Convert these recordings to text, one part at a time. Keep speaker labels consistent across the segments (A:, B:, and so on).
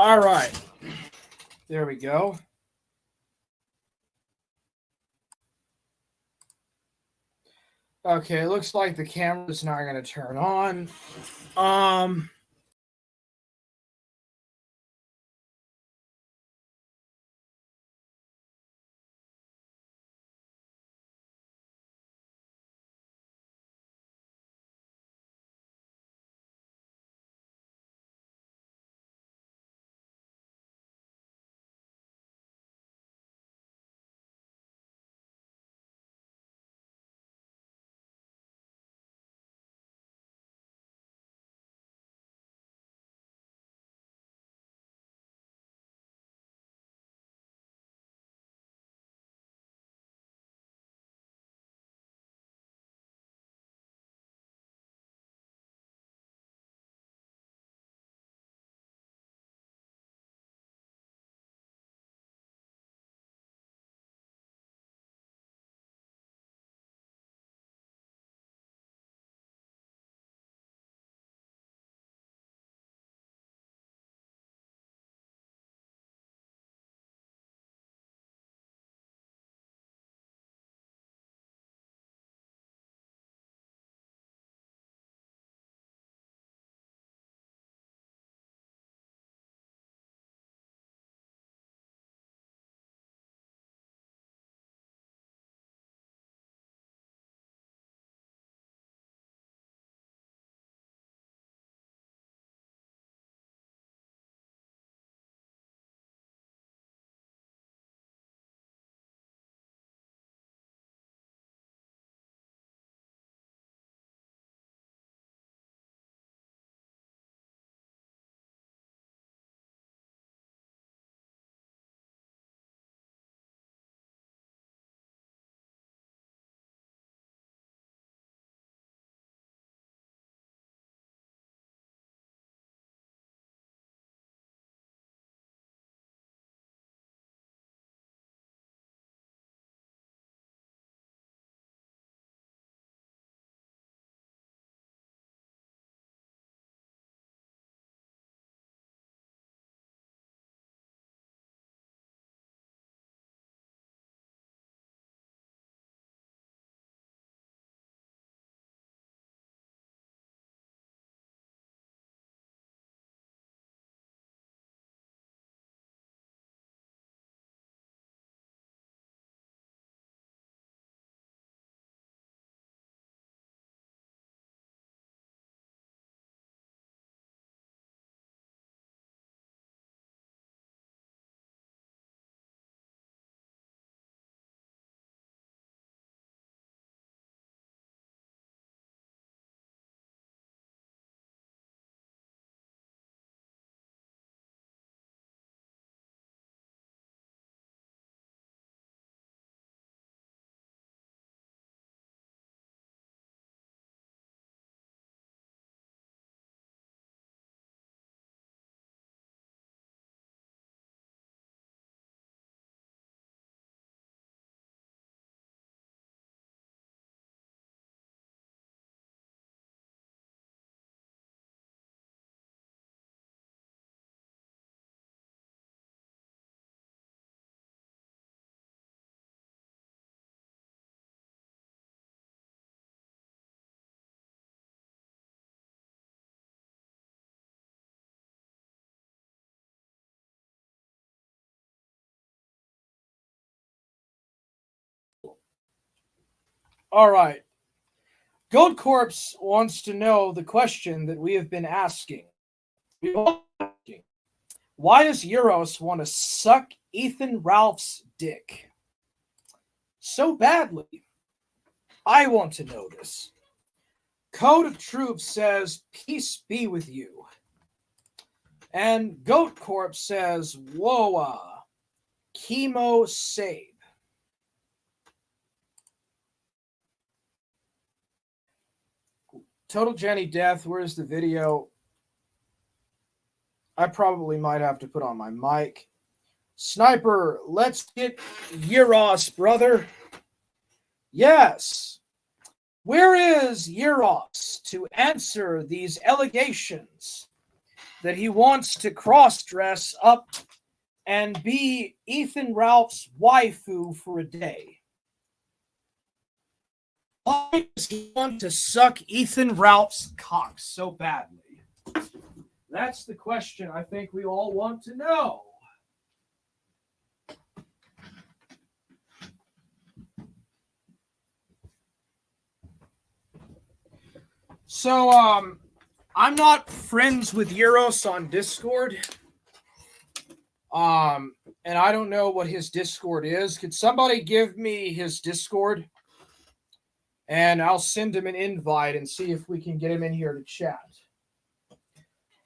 A: All right. There we go. Okay, it looks like the camera's not going to turn on. All right. Goat Corpse wants to know the question that we have been asking. Why does Yiros want to suck Ethan Ralph's dick so badly? I want to know this. Code of Troops says, peace be with you. And Goat Corpse says, whoa, chemo save. Total Jenny Death, where's the video? I probably might have to put on my mic. Sniper, let's get Yiros, brother. Yes. Where is Yiros to answer these allegations? that he wants to cross-dress up and be Ethan Ralph's waifu for a day. Why does he want to suck Ethan Ralph's cock so badly? That's the question I think we all want to know. So, I'm not friends with Yiros on Discord. And I don't know what his Discord is. Could somebody give me his Discord? And I'll send him an invite and see if we can get him in here to chat.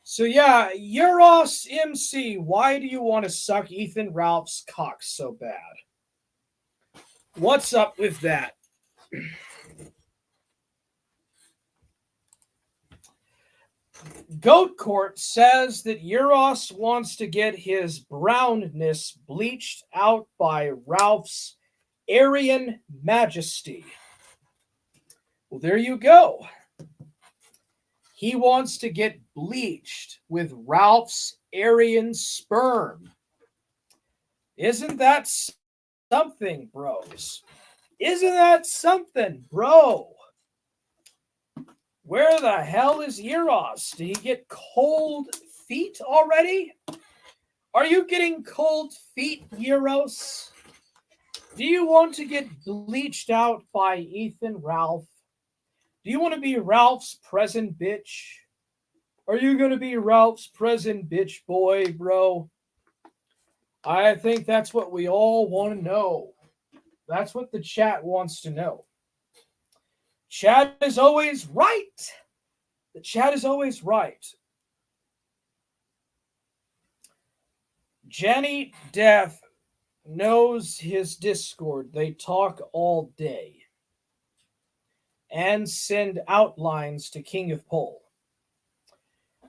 A: So yeah, Yiros MC, why do you want to suck Ethan Ralph's cock so bad? What's up with that? Goat Court says that Yiros wants to get his brownness bleached out by Ralph's Aryan Majesty. Well, there you go. He wants to get bleached with Ralph's Aryan sperm. Isn't that something, bros? Isn't that something, bro? Where the hell is Yiros? Did he get cold feet already? Are you getting cold feet, Yiros? Do you want to get bleached out by Ethan Ralph? Do you want to be Ralph's present bitch? Are you going to be Ralph's present bitch boy, bro? I think that's what we all want to know. That's what the chat wants to know. Chat is always right. The chat is always right. Jenny Death knows his Discord. They talk all day and send outlines to King of Pole.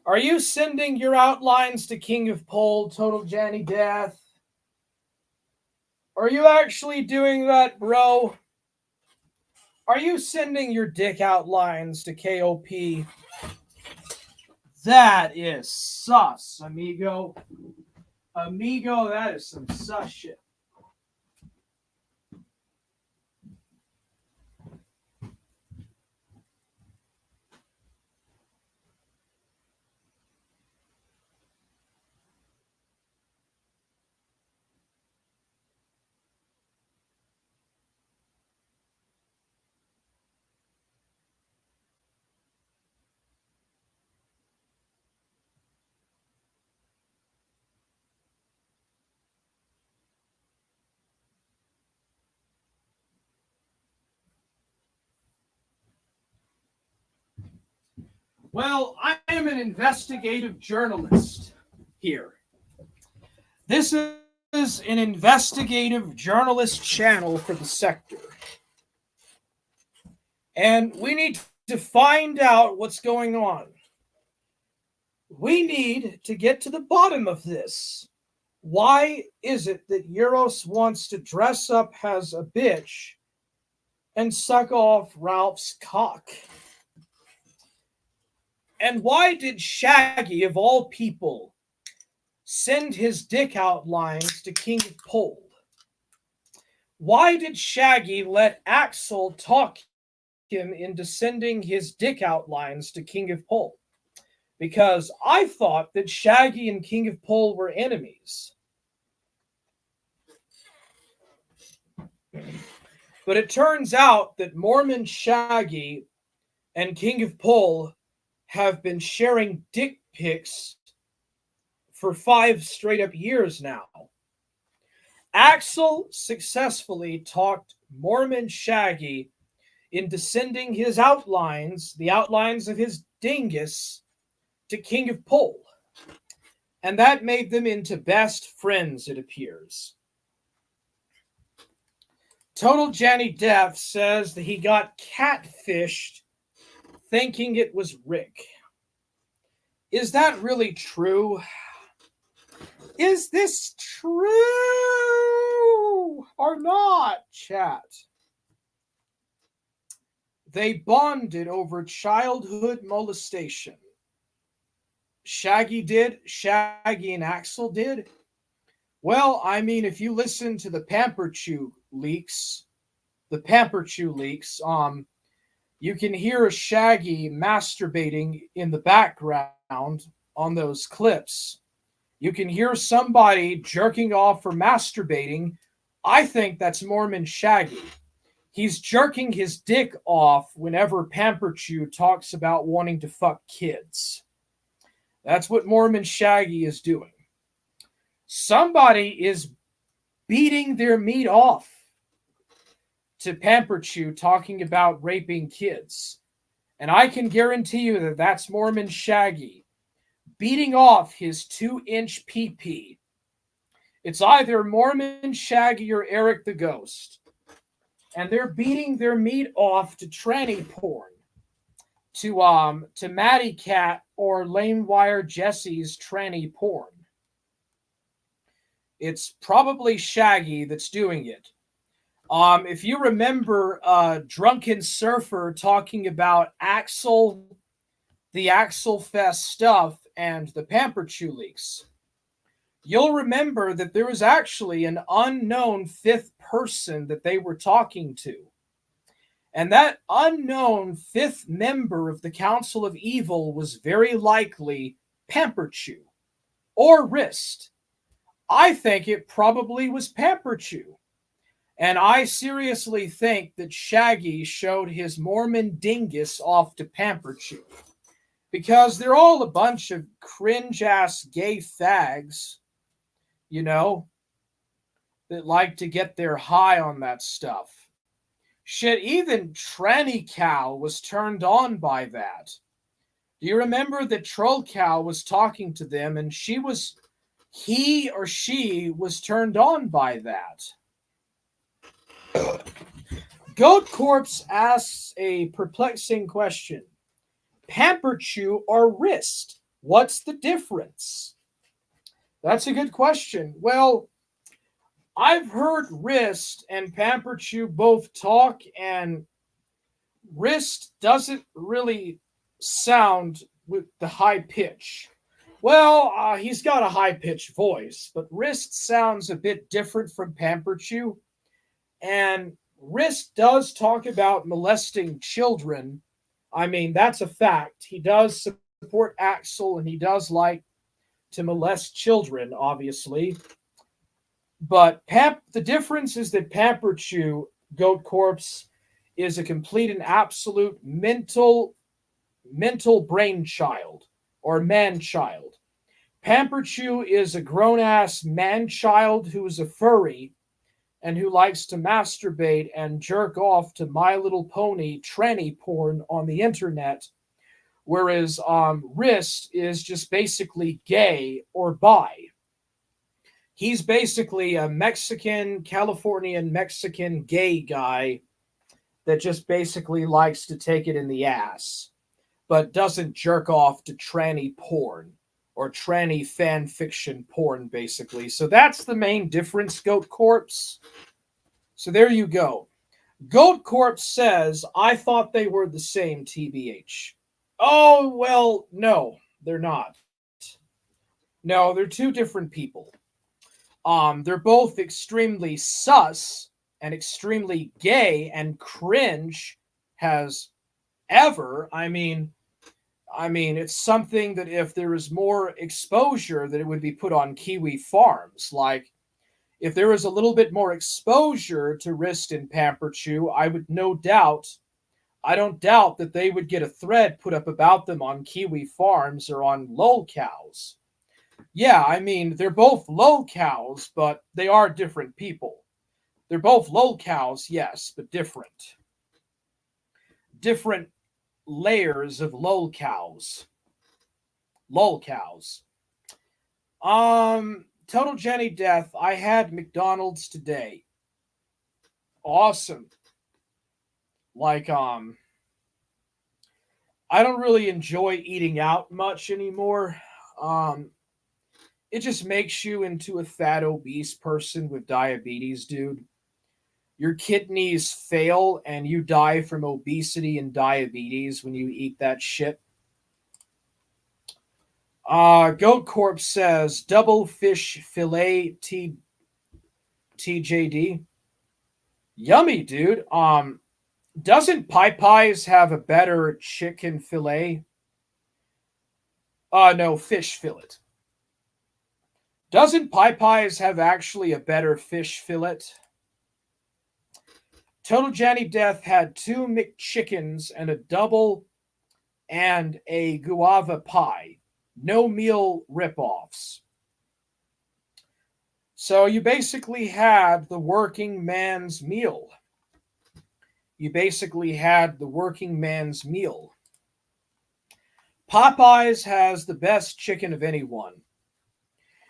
A: Are you sending your outlines to King of Pole, Total Jenny Death? Are you actually doing that, bro? Are you sending your dick outlines to KOP? That is sus, amigo. Amigo, that is some sus shit. Well, I am an investigative journalist here. This is an investigative journalist channel for the sector. And we need to find out what's going on. We need to get to the bottom of this. Why is it that Yiros wants to dress up as a bitch and suck off Ralph's cock? And why did Shaggy, of all people, send his dick outlines to King of Pole? Why did Shaggy let Axel talk him into sending his dick outlines to King of Pole? Because I thought that Shaggy and King of Pole were enemies. But it turns out that Mormon Shaggy and King of Pole have been sharing dick pics for 5 straight up years now. Axel successfully talked Mormon Shaggy into sending his outlines, the outlines of his dingus, to King of Pole. And that made them into best friends, it appears. Total Jenny Death says that he got catfished thinking it was Rick. Is that really true? Is this true or not, chat? They bonded over childhood molestation. Shaggy and Axel did? Well, I mean, if you listen to the Pamper Chew leaks, you can hear Shaggy masturbating in the background on those clips. You can hear somebody jerking off or masturbating. I think that's Mormon Shaggy. He's jerking his dick off whenever Pamper Chew talks about wanting to fuck kids. That's what Mormon Shaggy is doing. Somebody is beating their meat off to Pamper Chew talking about raping kids. And I can guarantee you that that's Mormon Shaggy beating off his 2-inch PP. It's either Mormon Shaggy or Eric the Ghost. And they're beating their meat off to tranny porn. To Matty Cat or Lanewire Jesse's tranny porn. It's probably Shaggy that's doing it. If you remember Drunken Surfer talking about the Axel Fest stuff and the Pamper Chew leaks, you'll remember that there was actually an unknown fifth person that they were talking to. And that unknown fifth member of the Council of Evil was very likely Pamper Chew or Wrist. I think it probably was Pamper Chew. And I seriously think that Shaggy showed his Mormon dingus off to Pamper Chew. Because they're all a bunch of cringe-ass gay fags, you know, that like to get their high on that stuff. Shit, even Tranny Cow was turned on by that. Do you remember that Troll Cow was talking to them and he or she was turned on by that? Goat Corpse asks a perplexing question. Pamper Chew or Wrist? What's the difference? That's a good question. Well, I've heard Wrist and Pamper Chew both talk, and Wrist doesn't really sound with the high pitch. Well, he's got a high-pitched voice, but Wrist sounds a bit different from Pamper Chew. And Wrist does talk about molesting children. I mean, that's a fact. He does support Axel, and he does like to molest children, obviously. But the difference is that Pamper Chew, Goat Corpse, is a complete and absolute mental brainchild or man-child. Pamper Chew is a grown-ass man-child who is a furry and who likes to masturbate and jerk off to My Little Pony tranny porn on the internet, whereas Wrist is just basically gay or bi. He's basically a Californian Mexican gay guy that just basically likes to take it in the ass, but doesn't jerk off to tranny porn or tranny fan fiction porn, basically. So that's the main difference, Goat Corpse. So there you go. Goat Corpse says, I thought they were the same, TBH. Oh, well, no, they're not. No, they're two different people. They're both extremely sus and extremely gay and cringe as ever. I mean, it's something that if there was more exposure, that it would be put on Kiwi Farms. Like, if there was a little bit more exposure to Wrist and Pamper Chew, I don't doubt that they would get a thread put up about them on Kiwi Farms or on Lol Cows. Yeah, I mean, they're both Lol Cows, but they are different people. They're both Lol Cows, yes, but different. Different layers of Lol Cows. Lol Cows. Total Jenny Death. I had McDonald's today. Awesome. Like, I don't really enjoy eating out much anymore. It just makes you into a fat, obese person with diabetes, dude. Your kidneys fail and you die from obesity and diabetes when you eat that shit. Goat Corp says double fish fillet TJD. Yummy, dude. Doesn't Pies have a better chicken fillet? No, fish fillet. Doesn't Pies have actually a better fish fillet? Total Johnny Death had 2 McChickens and a double and a guava pie. No meal ripoffs. So you basically had the working man's meal. You basically had the working man's meal. Popeyes has the best chicken of anyone.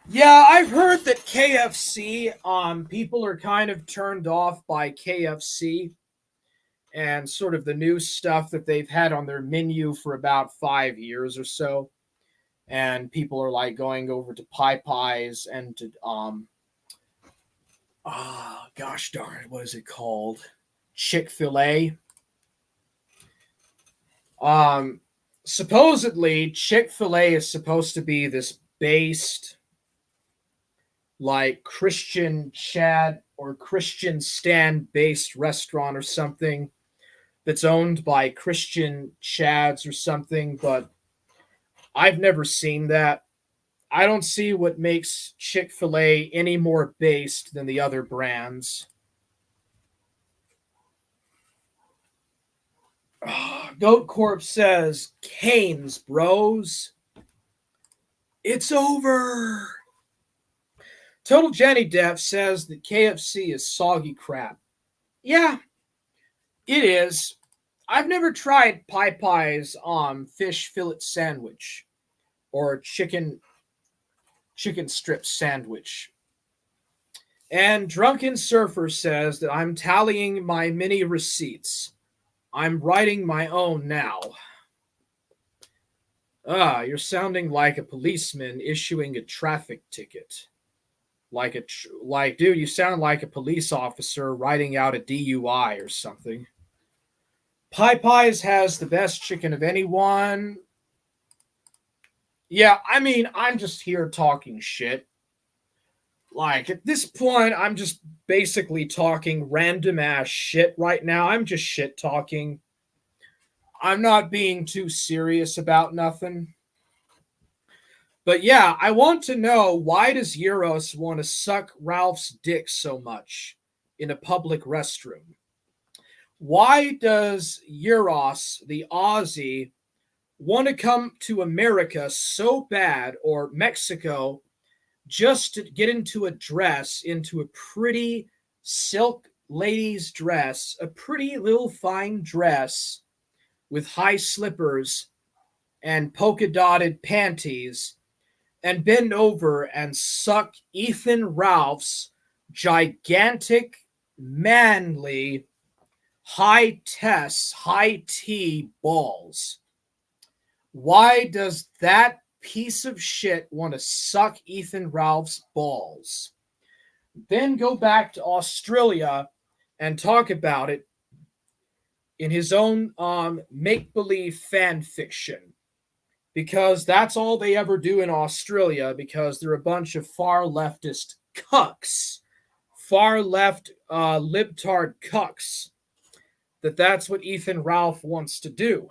A: Yeah, I've heard that KFC, people are kind of turned off by KFC and sort of the new stuff that they've had on their menu for about 5 years or so. And people are like going over to Popeyes and to gosh darn it, what is it called? Chick-fil-A. Supposedly Chick-fil-A is supposed to be this based like Christian Chad or Christian Stan based restaurant or something that's owned by Christian Chads or something, but I've never seen that. I don't see what makes Chick-fil-A any more based than the other brands. Goat Corp says, Canes, bros. It's over. Total Jenny Deaf says that KFC is soggy crap. Yeah, it is. I've never tried Popeyes fish fillet sandwich or chicken strip sandwich. And Drunken Surfer says that I'm tallying my mini receipts. I'm writing my own now. You're sounding like a policeman issuing a traffic ticket. Dude, you sound like a police officer writing out a DUI or something. Popeyes has the best chicken of anyone. Yeah, I mean, I'm just here talking shit. Like, at this point, I'm just basically talking random ass shit right now. I'm just shit talking. I'm not being too serious about nothing. But yeah, I want to know, why does Yiros want to suck Ralph's dick so much in a public restroom? Why does Yiros, the Aussie, want to come to America so bad, or Mexico, just to get into a pretty silk lady's dress, a pretty little fine dress with high slippers and polka dotted panties, and bend over and suck Ethan Ralph's gigantic, manly, high T balls? Why does that piece of shit want to suck Ethan Ralph's balls? Then go back to Australia and talk about it in his own make-believe fan fiction. Because that's all they ever do in Australia, because they're a bunch of far leftist cucks. Far left libtard cucks. That's what Ethan Ralph wants to do.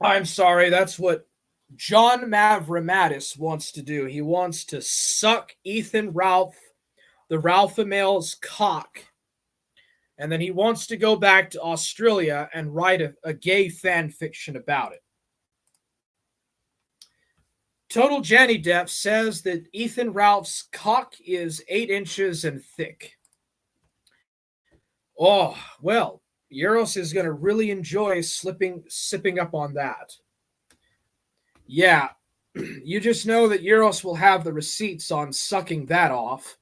A: I'm sorry, that's what John Mavromatis wants to do. He wants to suck Ethan Ralph, the Ralpha male's cock. And then he wants to go back to Australia and write a gay fan fiction about it. Total Jenny Depp says that Ethan Ralph's cock is 8 inches and thick. Oh, well, Yiros is going to really enjoy sipping up on that. Yeah, you just know that Yiros will have the receipts on sucking that off.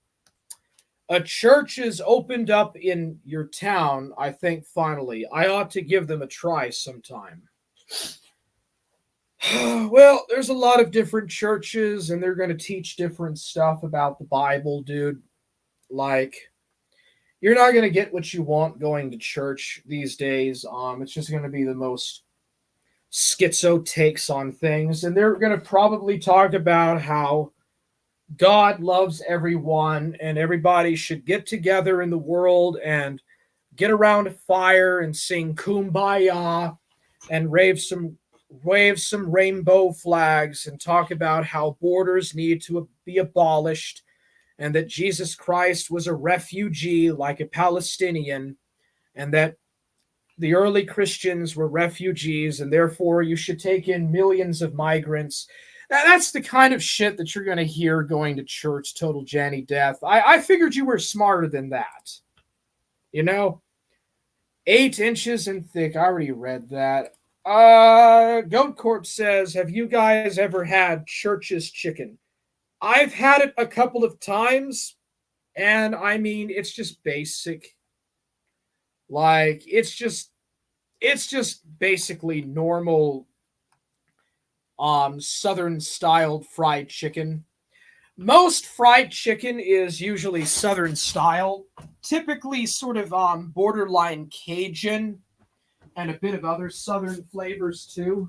A: A church is opened up in your town, I think, finally. I ought to give them a try sometime. Well, there's a lot of different churches, and they're going to teach different stuff about the Bible, dude. Like, you're not going to get what you want going to church these days. It's just going to be the most schizo takes on things, and they're going to probably talk about how God loves everyone and everybody should get together in the world and get around a fire and sing kumbaya and wave some rainbow flags and talk about how borders need to be abolished and that Jesus Christ was a refugee like a Palestinian and that the early Christians were refugees and therefore you should take in millions of migrants. That's the kind of shit that you're going to hear going to church, total Janny death. I figured you were smarter than that. You know? 8 inches and thick. I already read that. Goat Corp says, have you guys ever had Church's chicken? I've had it a couple of times, and I mean, it's just basic. Like, it's just basically normal southern styled fried chicken. Most fried chicken is usually southern style, typically sort of borderline Cajun and a bit of other southern flavors too.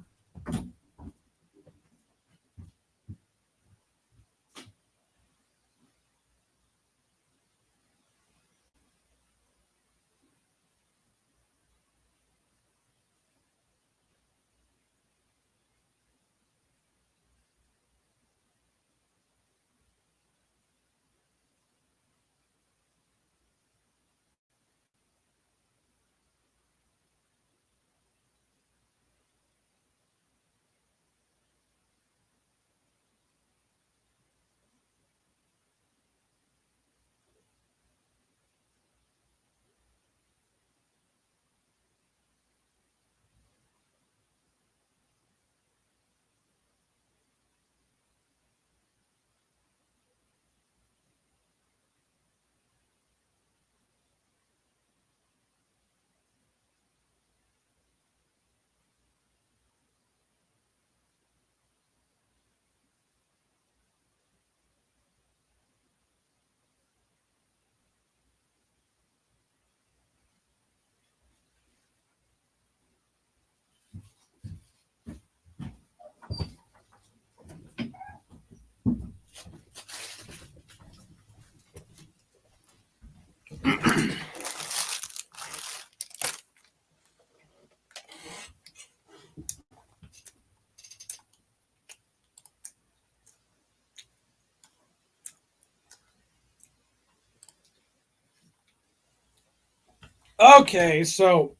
A: Okay, so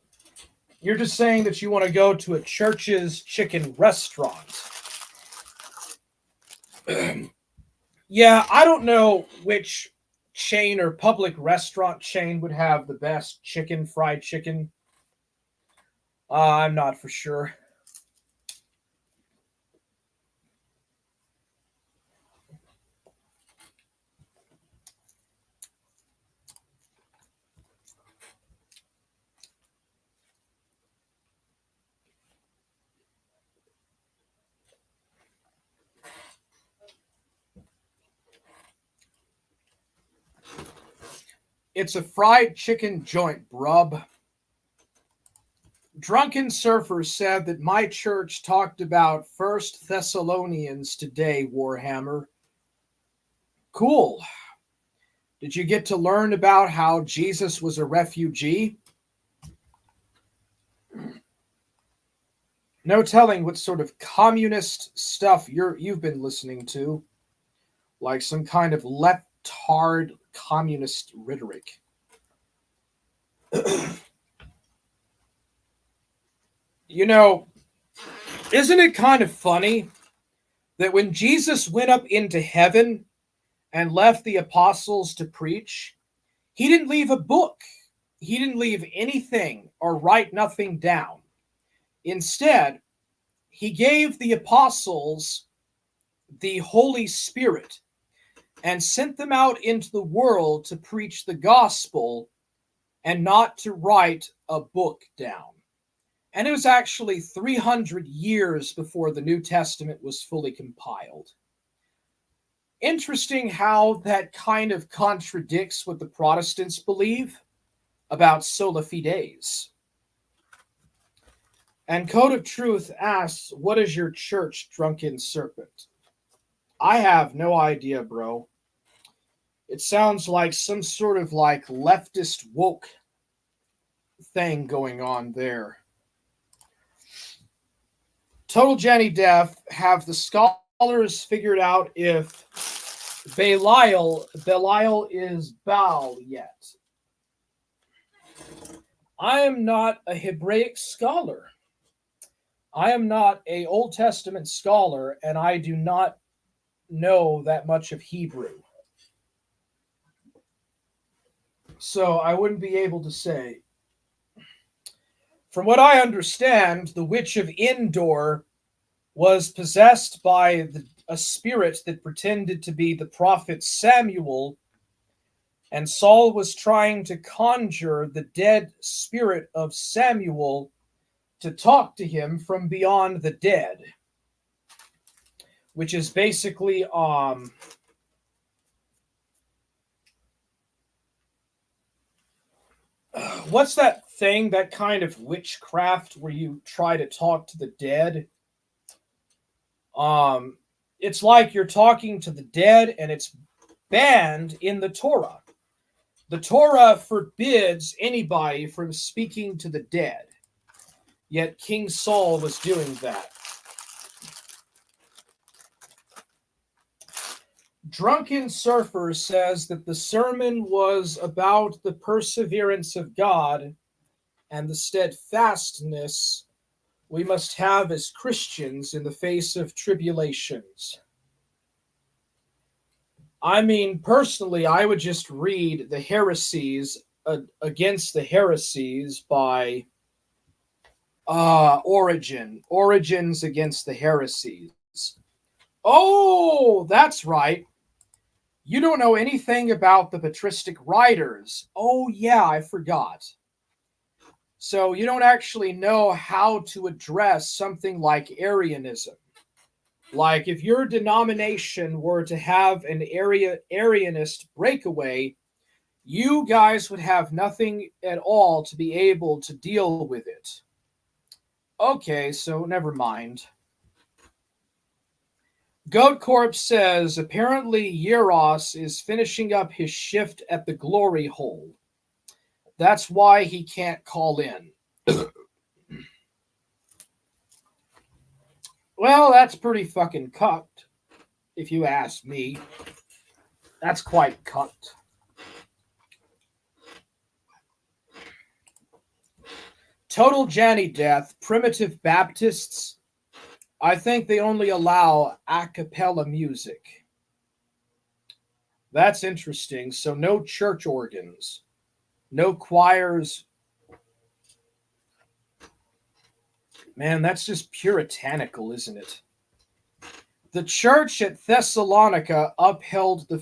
A: you're just saying that you want to go to a Church's chicken restaurant. Yeah, I don't know which chain or public restaurant chain would have the best fried chicken. I'm not for sure. It's a fried chicken joint, brub. Drunken Surfer said that my church talked about First Thessalonians today, Warhammer. Cool. Did you get to learn about how Jesus was a refugee? No telling what sort of communist stuff you've been listening to, like some kind of leftard communist rhetoric. You know, isn't it kind of funny that when Jesus went up into heaven and left the apostles to preach, he didn't leave a book. He didn't leave anything or write nothing down. Instead, he gave the apostles the Holy Spirit and sent them out into the world to preach the gospel and not to write a book down. And it was actually 300 years before the New Testament was fully compiled. Interesting how that kind of contradicts what the Protestants believe about sola fides. And Code of Truth asks, what is your church, Drunken Serpent? I have no idea, bro. It sounds like some sort of like leftist woke thing going on there. Total Jenny Death, have the scholars figured out if Belial is Baal yet? I am not a Hebraic scholar. I am not a Old Testament scholar, and I do not know that much of Hebrew. So I wouldn't be able to say. From what I understand, the witch of Endor was possessed by a spirit that pretended to be the prophet Samuel, and Saul was trying to conjure the dead spirit of Samuel to talk to him from beyond the dead, which is basically what's that thing, that kind of witchcraft where you try to talk to the dead? It's like you're talking to the dead, and it's banned in the Torah. The Torah forbids anybody from speaking to the dead. Yet King Saul was doing that. Drunken Surfer says that the sermon was about the perseverance of God and the steadfastness we must have as Christians in the face of tribulations. I mean, personally, I would just read the heresies against the heresies by Origins against the heresies. Oh, that's right. You don't know anything about the patristic writers. Oh, yeah, I forgot. So you don't actually know how to address something like Arianism. Like if your denomination were to have an Arianist breakaway, you guys would have nothing at all to be able to deal with it. Okay, so never mind. Goat Corp says, apparently Yiros is finishing up his shift at the glory hole. That's why he can't call in. Well, that's pretty fucking cucked, if you ask me. That's quite cucked. Total Janny Death, Primitive Baptists, I think they only allow a cappella music. That's interesting. So no church organs, no choirs. Man, that's just puritanical, isn't it? The church at Thessalonica upheld their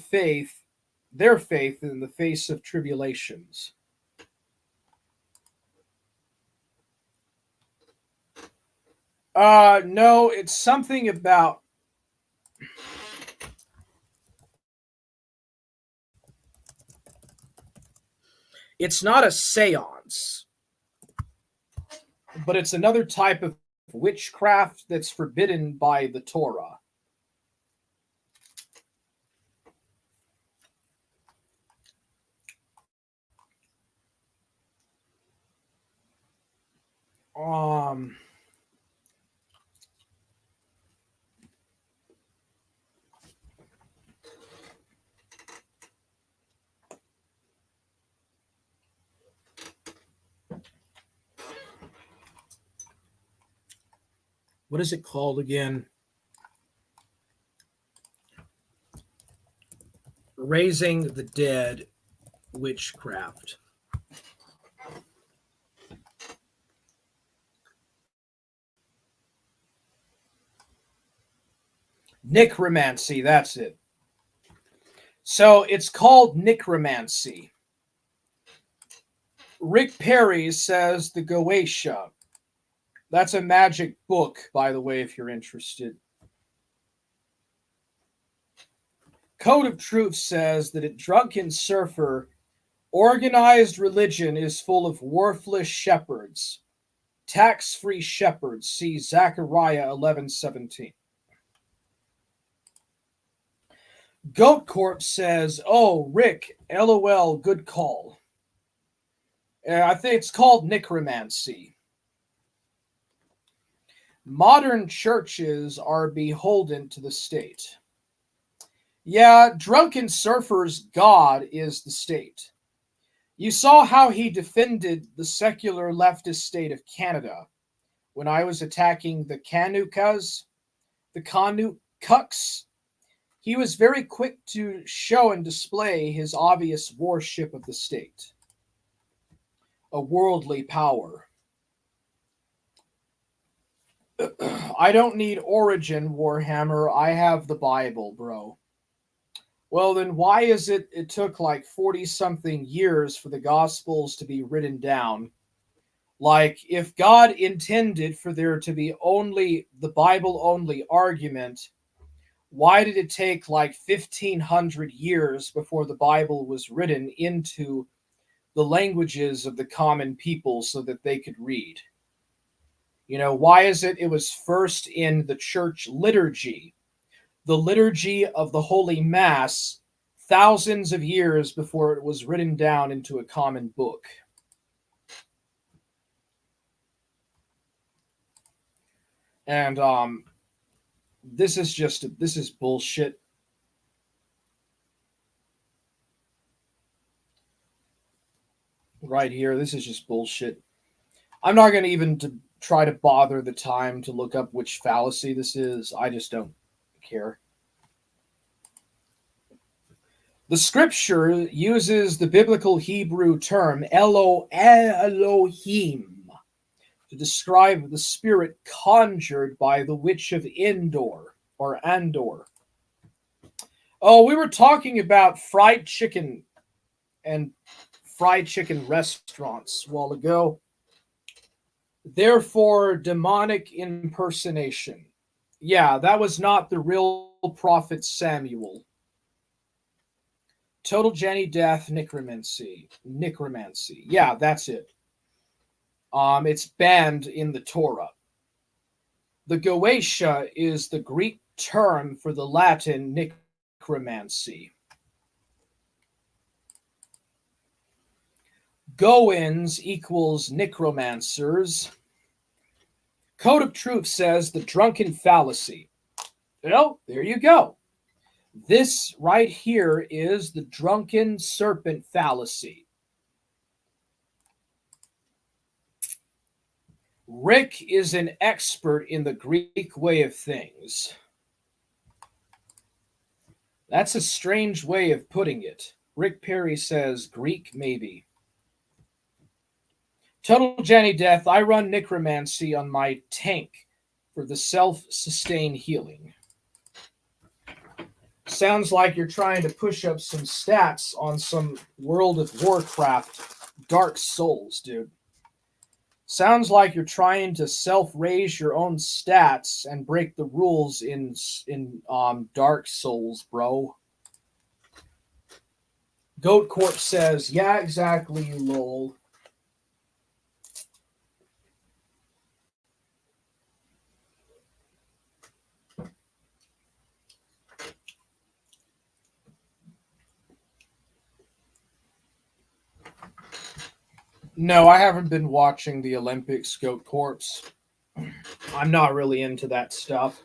A: faith in the face of tribulations. No, it's something about it's not a seance, but it's another type of witchcraft that's forbidden by the Torah. What is it called again? Raising the Dead witchcraft. Necromancy, that's it. So it's called necromancy. Rick Perry says the Goetia. That's a magic book, by the way, if you're interested. Code of Truth says that at Drunken Surfer, organized religion is full of worthless shepherds, tax-free shepherds. See Zechariah 11:17. Goat Corp says, "Oh, Rick, LOL, good call." I think it's called necromancy. Modern churches are beholden to the state. Yeah, drunken surfers' god is the state. You saw how he defended the secular leftist state of Canada when I was attacking the Kanukas, the Kanukuks. He was very quick to show and display his obvious worship of the state, a worldly power. I don't need Origin, Warhammer. I have the Bible, bro. Well, then why is it took like 40 something years for the Gospels to be written down? Like, if God intended for there to be only the Bible only argument, why did it take like 1500 years before the Bible was written into the languages of the common people so that they could read? You know, why is it was first in the church liturgy, the liturgy of the Holy Mass, thousands of years before it was written down into a common book? And this is bullshit. Right here, this is just bullshit. I'm not going to even try to bother the time to look up which fallacy this is. I just don't care. The scripture uses the biblical Hebrew term Elohim to describe the spirit conjured by the witch of Endor or Andor. Oh, we were talking about fried chicken and fried chicken restaurants a while ago. Therefore, demonic impersonation. Yeah, that was not the real prophet Samuel. Total Jenny death, necromancy. Necromancy. Yeah, that's it. It's banned in the Torah. The Goetia is the Greek term for the Latin necromancy. Goins equals necromancers. Code of Truth says the drunken fallacy. Well, there you go. This right here is the drunken serpent fallacy. Rick is an expert in the Greek way of things. That's a strange way of putting it. Rick Perry says Greek maybe. Total Jenny Death, I run necromancy on my tank for the self-sustained healing. Sounds like you're trying to push up some stats on some World of Warcraft Dark Souls, dude. Sounds like you're trying to self-raise your own stats and break the rules in Dark Souls, bro. Goat Corp says, yeah, exactly, you lol. No, I haven't been watching the Olympics, Goat Corpse. I'm not really into that stuff.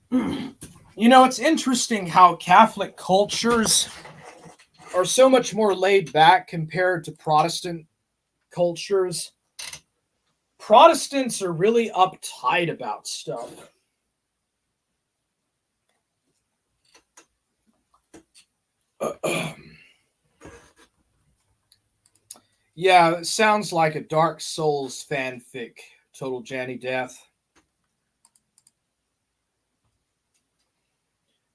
A: You know, it's interesting how Catholic cultures are so much more laid back compared to Protestant cultures. Protestants are really uptight about stuff. Yeah, it sounds like a Dark Souls fanfic. Total Janny Death.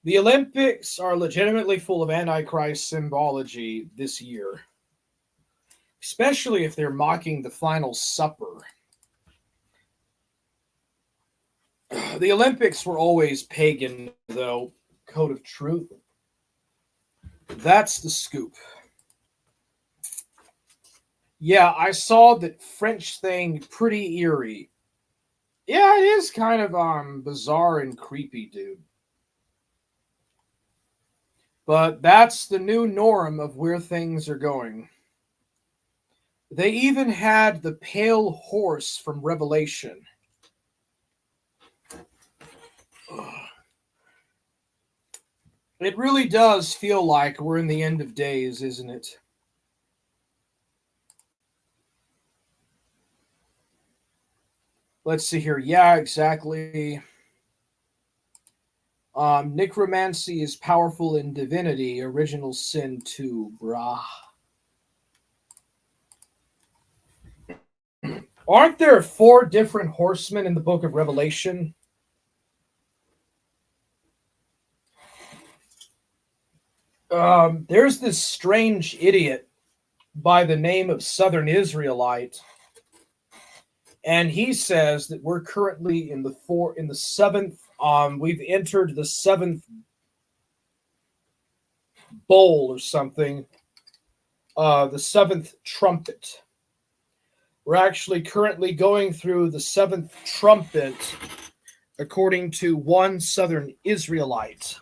A: The Olympics are legitimately full of Antichrist symbology this year, especially if they're mocking the final supper. The Olympics were always pagan, though. Code of Truth. That's the scoop. Yeah, I saw that French thing pretty eerie. Yeah, it is kind of bizarre and creepy, dude. But that's the new norm of where things are going. They even had the pale horse from Revelation. It really does feel like we're in the end of days, isn't it? Let's see here. Yeah, exactly. Necromancy is powerful in divinity. Original sin too, brah. Aren't there four different horsemen in the book of Revelation? There's this strange idiot by the name of Southern Israelite, and he says that we're currently in the seventh. We've entered the seventh bowl or something. The seventh trumpet. We're actually currently going through the seventh trumpet, according to one Southern Israelite.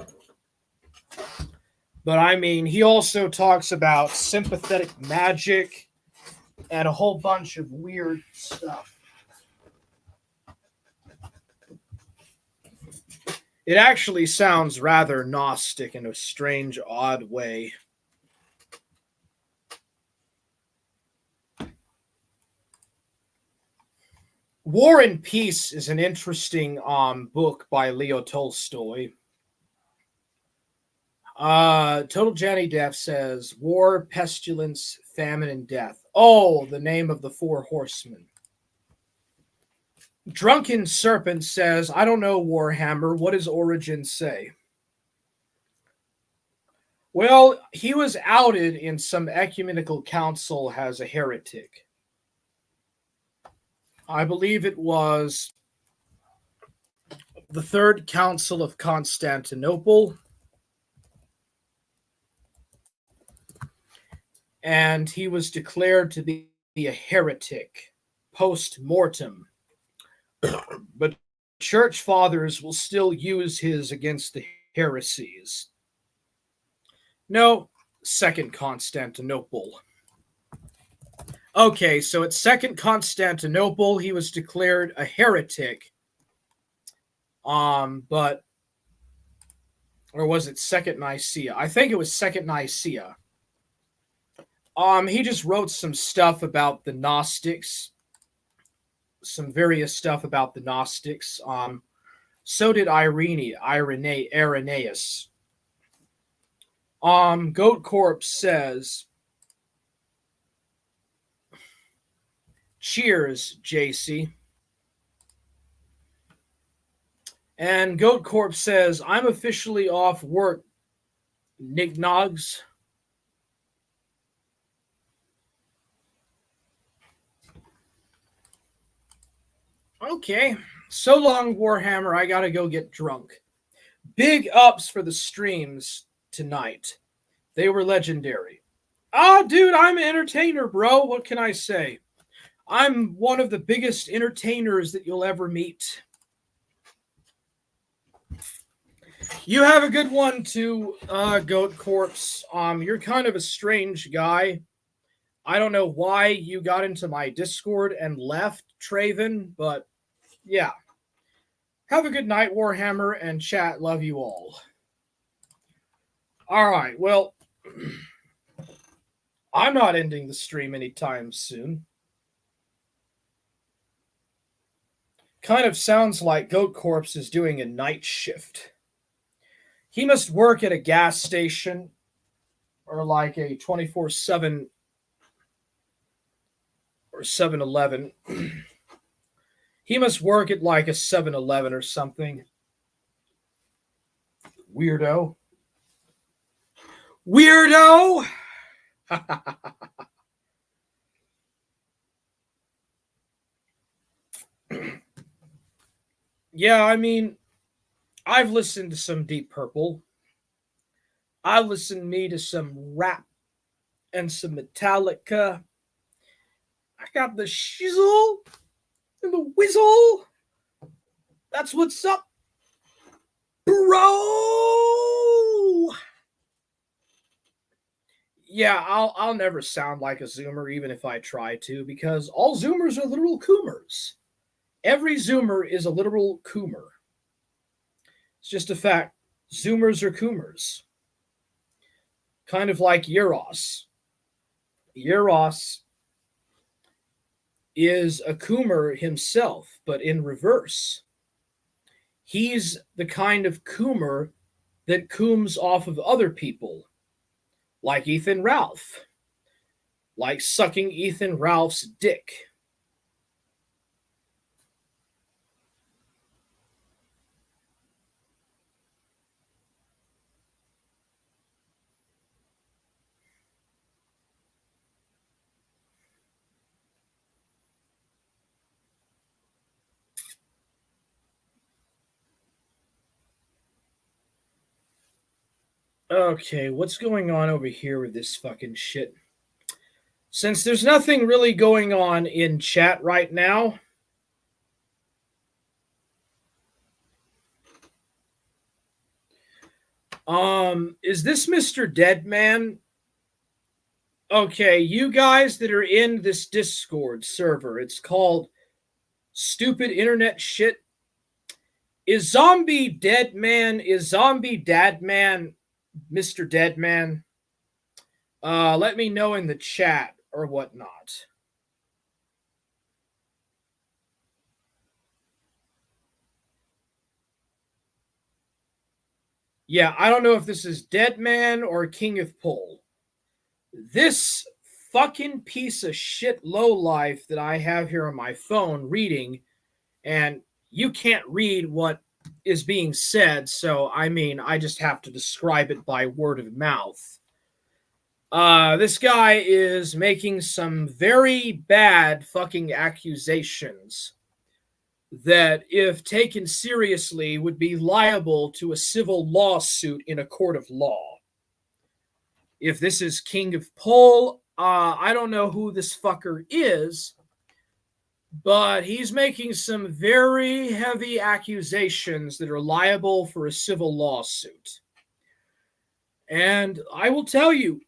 A: But I mean, he also talks about sympathetic magic and a whole bunch of weird stuff. It actually sounds rather Gnostic in a strange, odd way. War and Peace is an interesting book by Leo Tolstoy. Total Janny Death says war, pestilence, famine, and death. Oh, the name of the four horsemen. Drunken Serpent says, I don't know, Warhammer. What does Origin say? Well, he was outed in some ecumenical council as a heretic. I believe it was the Third Council of Constantinople. And he was declared to be a heretic post mortem. But church fathers will still use his against the heresies. No, Second Constantinople. Okay, so at Second Constantinople, he was declared a heretic. But or was it Second Nicaea? I think it was Second Nicaea. He just wrote some stuff about the Gnostics, some various stuff about the Gnostics. So did Irenaeus. Goat Corpse says, cheers, JC. And Goat Corpse says, I'm officially off work, Nignogs. Okay. So long, Warhammer. I gotta go get drunk. Big ups for the streams tonight. They were legendary. Ah, dude, I'm an entertainer, bro. What can I say? I'm one of the biggest entertainers that you'll ever meet. You have a good one too, Goat Corpse. You're kind of a strange guy. I don't know why you got into my Discord and left, Traven, but yeah. Have a good night, Warhammer, and chat. Love you all. All right, well, I'm not ending the stream anytime soon. Kind of sounds like Goat Corpse is doing a night shift. He must work at a gas station or like a 24/7 or 7-Eleven. He must work at like a 7-Eleven or something. Weirdo. Weirdo! Yeah, I mean, I've listened to some Deep Purple. I listened to some rap and some Metallica. I got the shizzle and the whizzle. That's what's up, bro. Yeah, I'll never sound like a Zoomer even if I try to, because all Zoomers are literal Coomers. Every Zoomer is a literal Coomer. It's just a fact. Zoomers are Coomers. Kind of like Yiros. Yiros is a Coomer himself, but in reverse. He's the kind of Coomer that cooms off of other people, like Ethan Ralph, like sucking Ethan Ralph's dick. Okay, what's going on over here with this fucking shit? Since there's nothing really going on in chat right now, is this Mr. Deadman? Okay, you guys that are in this Discord server, it's called Stupid Internet Shit. Is Zombie Deadman, is Zombie Dadman Mr. Deadman? Let me know in the chat or whatnot. Yeah, I don't know if this is Deadman or King of Pole. This fucking piece of shit lowlife that I have here on my phone reading, and you can't read what is being said, so I mean, I just have to describe it by word of mouth. This guy is making some very bad fucking accusations that, if taken seriously, would be liable to a civil lawsuit in a court of law. If this is King of Pole, I don't know who this fucker is, but he's making some very heavy accusations that are liable for a civil lawsuit. And I will tell you,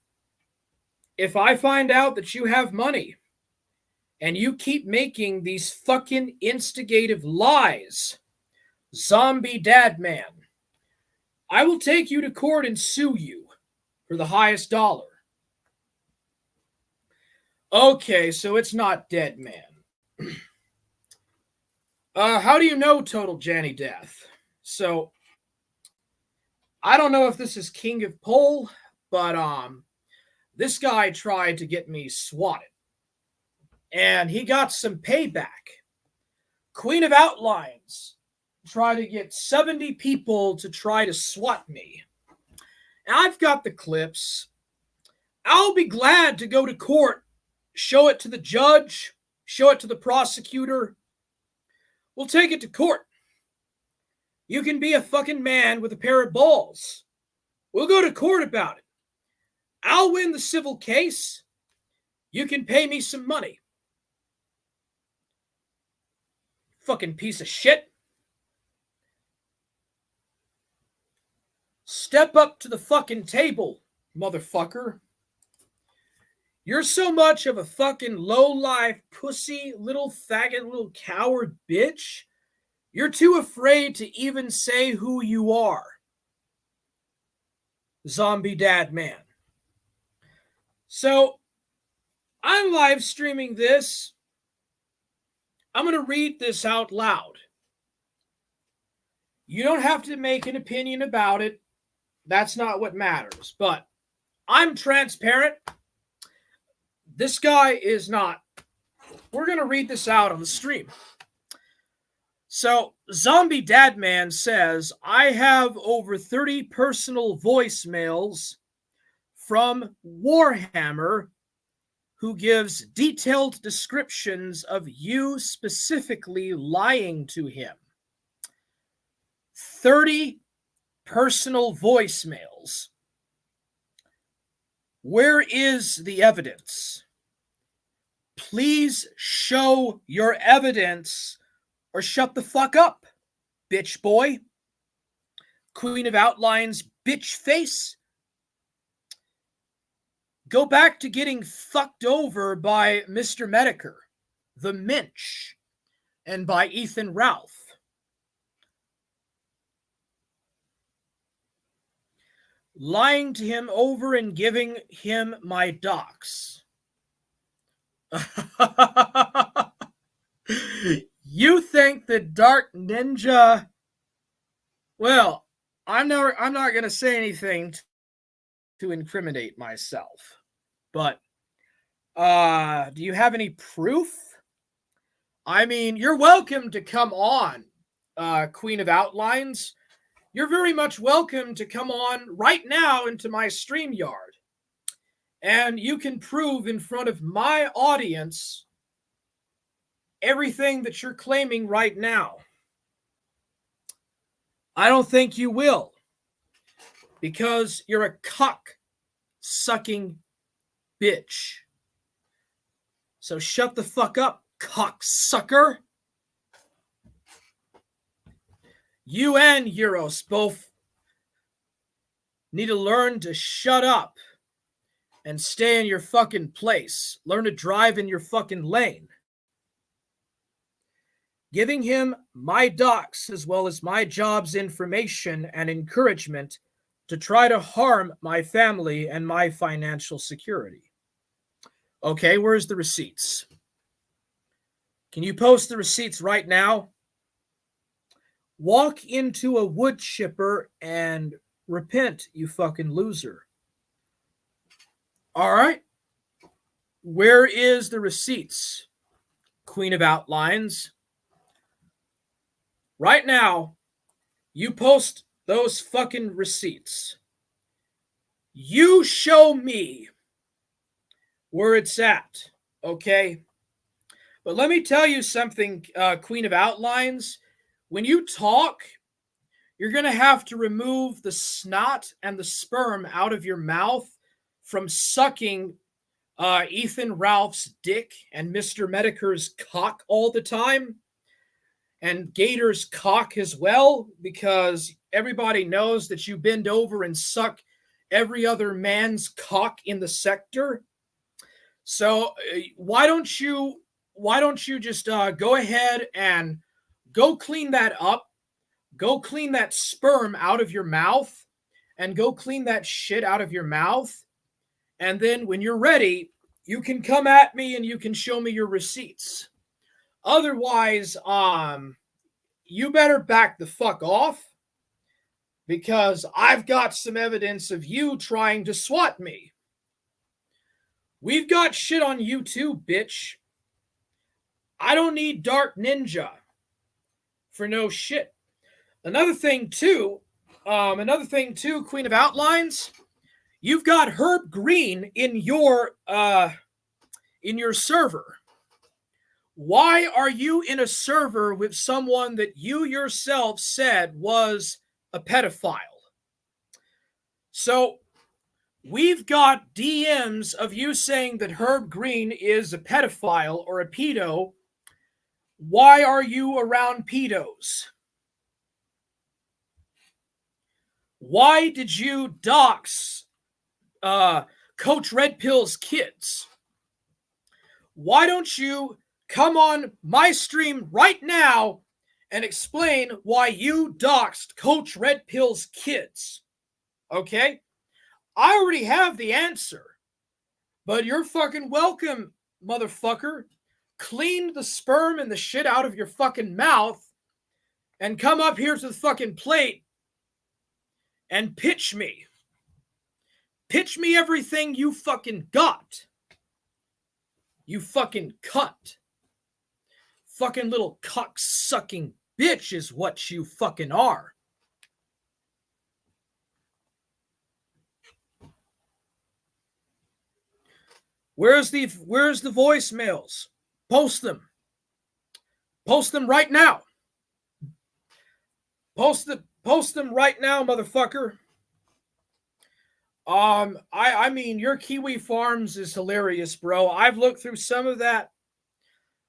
A: if I find out that you have money and you keep making these fucking instigative lies, Zombie Dadman, I will take you to court and sue you for the highest dollar. Okay, so it's not Deadman. How do you know Total Janny Death? So, I don't know if this is King of Pole, but this guy tried to get me swatted. And he got some payback. Queen of Outlines tried to get 70 people to try to swat me. And I've got the clips. I'll be glad to go to court, show it to the judge, show it to the prosecutor. We'll take it to court. You can be a fucking man with a pair of balls. We'll go to court about it. I'll win the civil case. You can pay me some money. Fucking piece of shit. Step up to the fucking table, motherfucker. You're so much of a fucking low-life, pussy, little faggot, little coward bitch You're too afraid to even say who you are. Zombie Dad Man. So, I'm live streaming this. I'm going to read this out loud. You don't have to make an opinion about it. That's not what matters. But I'm transparent. This guy is not. We're going to read this out on the stream. So, Zombie Dad Man says, I have over 30 personal voicemails from Warhammer who gives detailed descriptions of you specifically lying to him. 30 personal voicemails. Where is the evidence? Please show your evidence or shut the fuck up, bitch boy. Queen of Outlines, bitch face. Go back to getting fucked over by Mr. Medicare, the Minch, and by Ethan Ralph. Lying to him over and giving him my docs. You think that Dark Ninja... Well, I'm not going to say anything to incriminate myself. But, do you have any proof? I mean, you're welcome to come on, Queen of Outlines. You're very much welcome to come on right now into my StreamYard. And you can prove in front of my audience everything that you're claiming right now. I don't think you will. Because you're a cock-sucking bitch. So shut the fuck up, cocksucker. You and Yiros both need to learn to shut up and stay in your fucking place. Learn to drive in your fucking lane. Giving him my docs as well as my job's information and encouragement to try to harm my family and my financial security. Okay, where's the receipts? Can you post the receipts right now? Walk into a wood chipper and repent, you fucking loser. All right. Where is the receipts, Queen of Outlines? Right now, you post those fucking receipts. You show me where it's at, okay? But let me tell you something, Queen of Outlines. When you talk, you're going to have to remove the snot and the sperm out of your mouth from sucking Ethan Ralph's dick and Mr. Medicare's cock all the time. And Gator's cock as well, because everybody knows that you bend over and suck every other man's cock in the sector. So why don't you just go ahead and go clean that up, go clean that sperm out of your mouth, and go clean that shit out of your mouth. And then when you're ready, you can come at me and you can show me your receipts. Otherwise, you better back the fuck off, because I've got some evidence of you trying to swat me. We've got shit on you too, bitch. I don't need Dark Ninja for no shit. Another thing too, Queen of Outlines, you've got Herb Green in your server. Why are you in a server with someone that you yourself said was a pedophile? So we've got DMs of you saying that Herb Green is a pedophile or a pedo. Why are you around pedos? Why did you dox Coach Red Pill's kids? Why don't you come on my stream right now and explain why you doxed Coach Red Pill's kids. Okay? I already have the answer. But you're fucking welcome, motherfucker. Clean the sperm and the shit out of your fucking mouth and come up here to the fucking plate and pitch me. Pitch me everything you fucking got. You fucking cunt. Fucking little cock-sucking bitch is what you fucking are. Where's the voicemails? Post them. Post them right now. Post them right now, motherfucker. I mean, your Kiwi Farms is hilarious, bro. I've looked through some of that.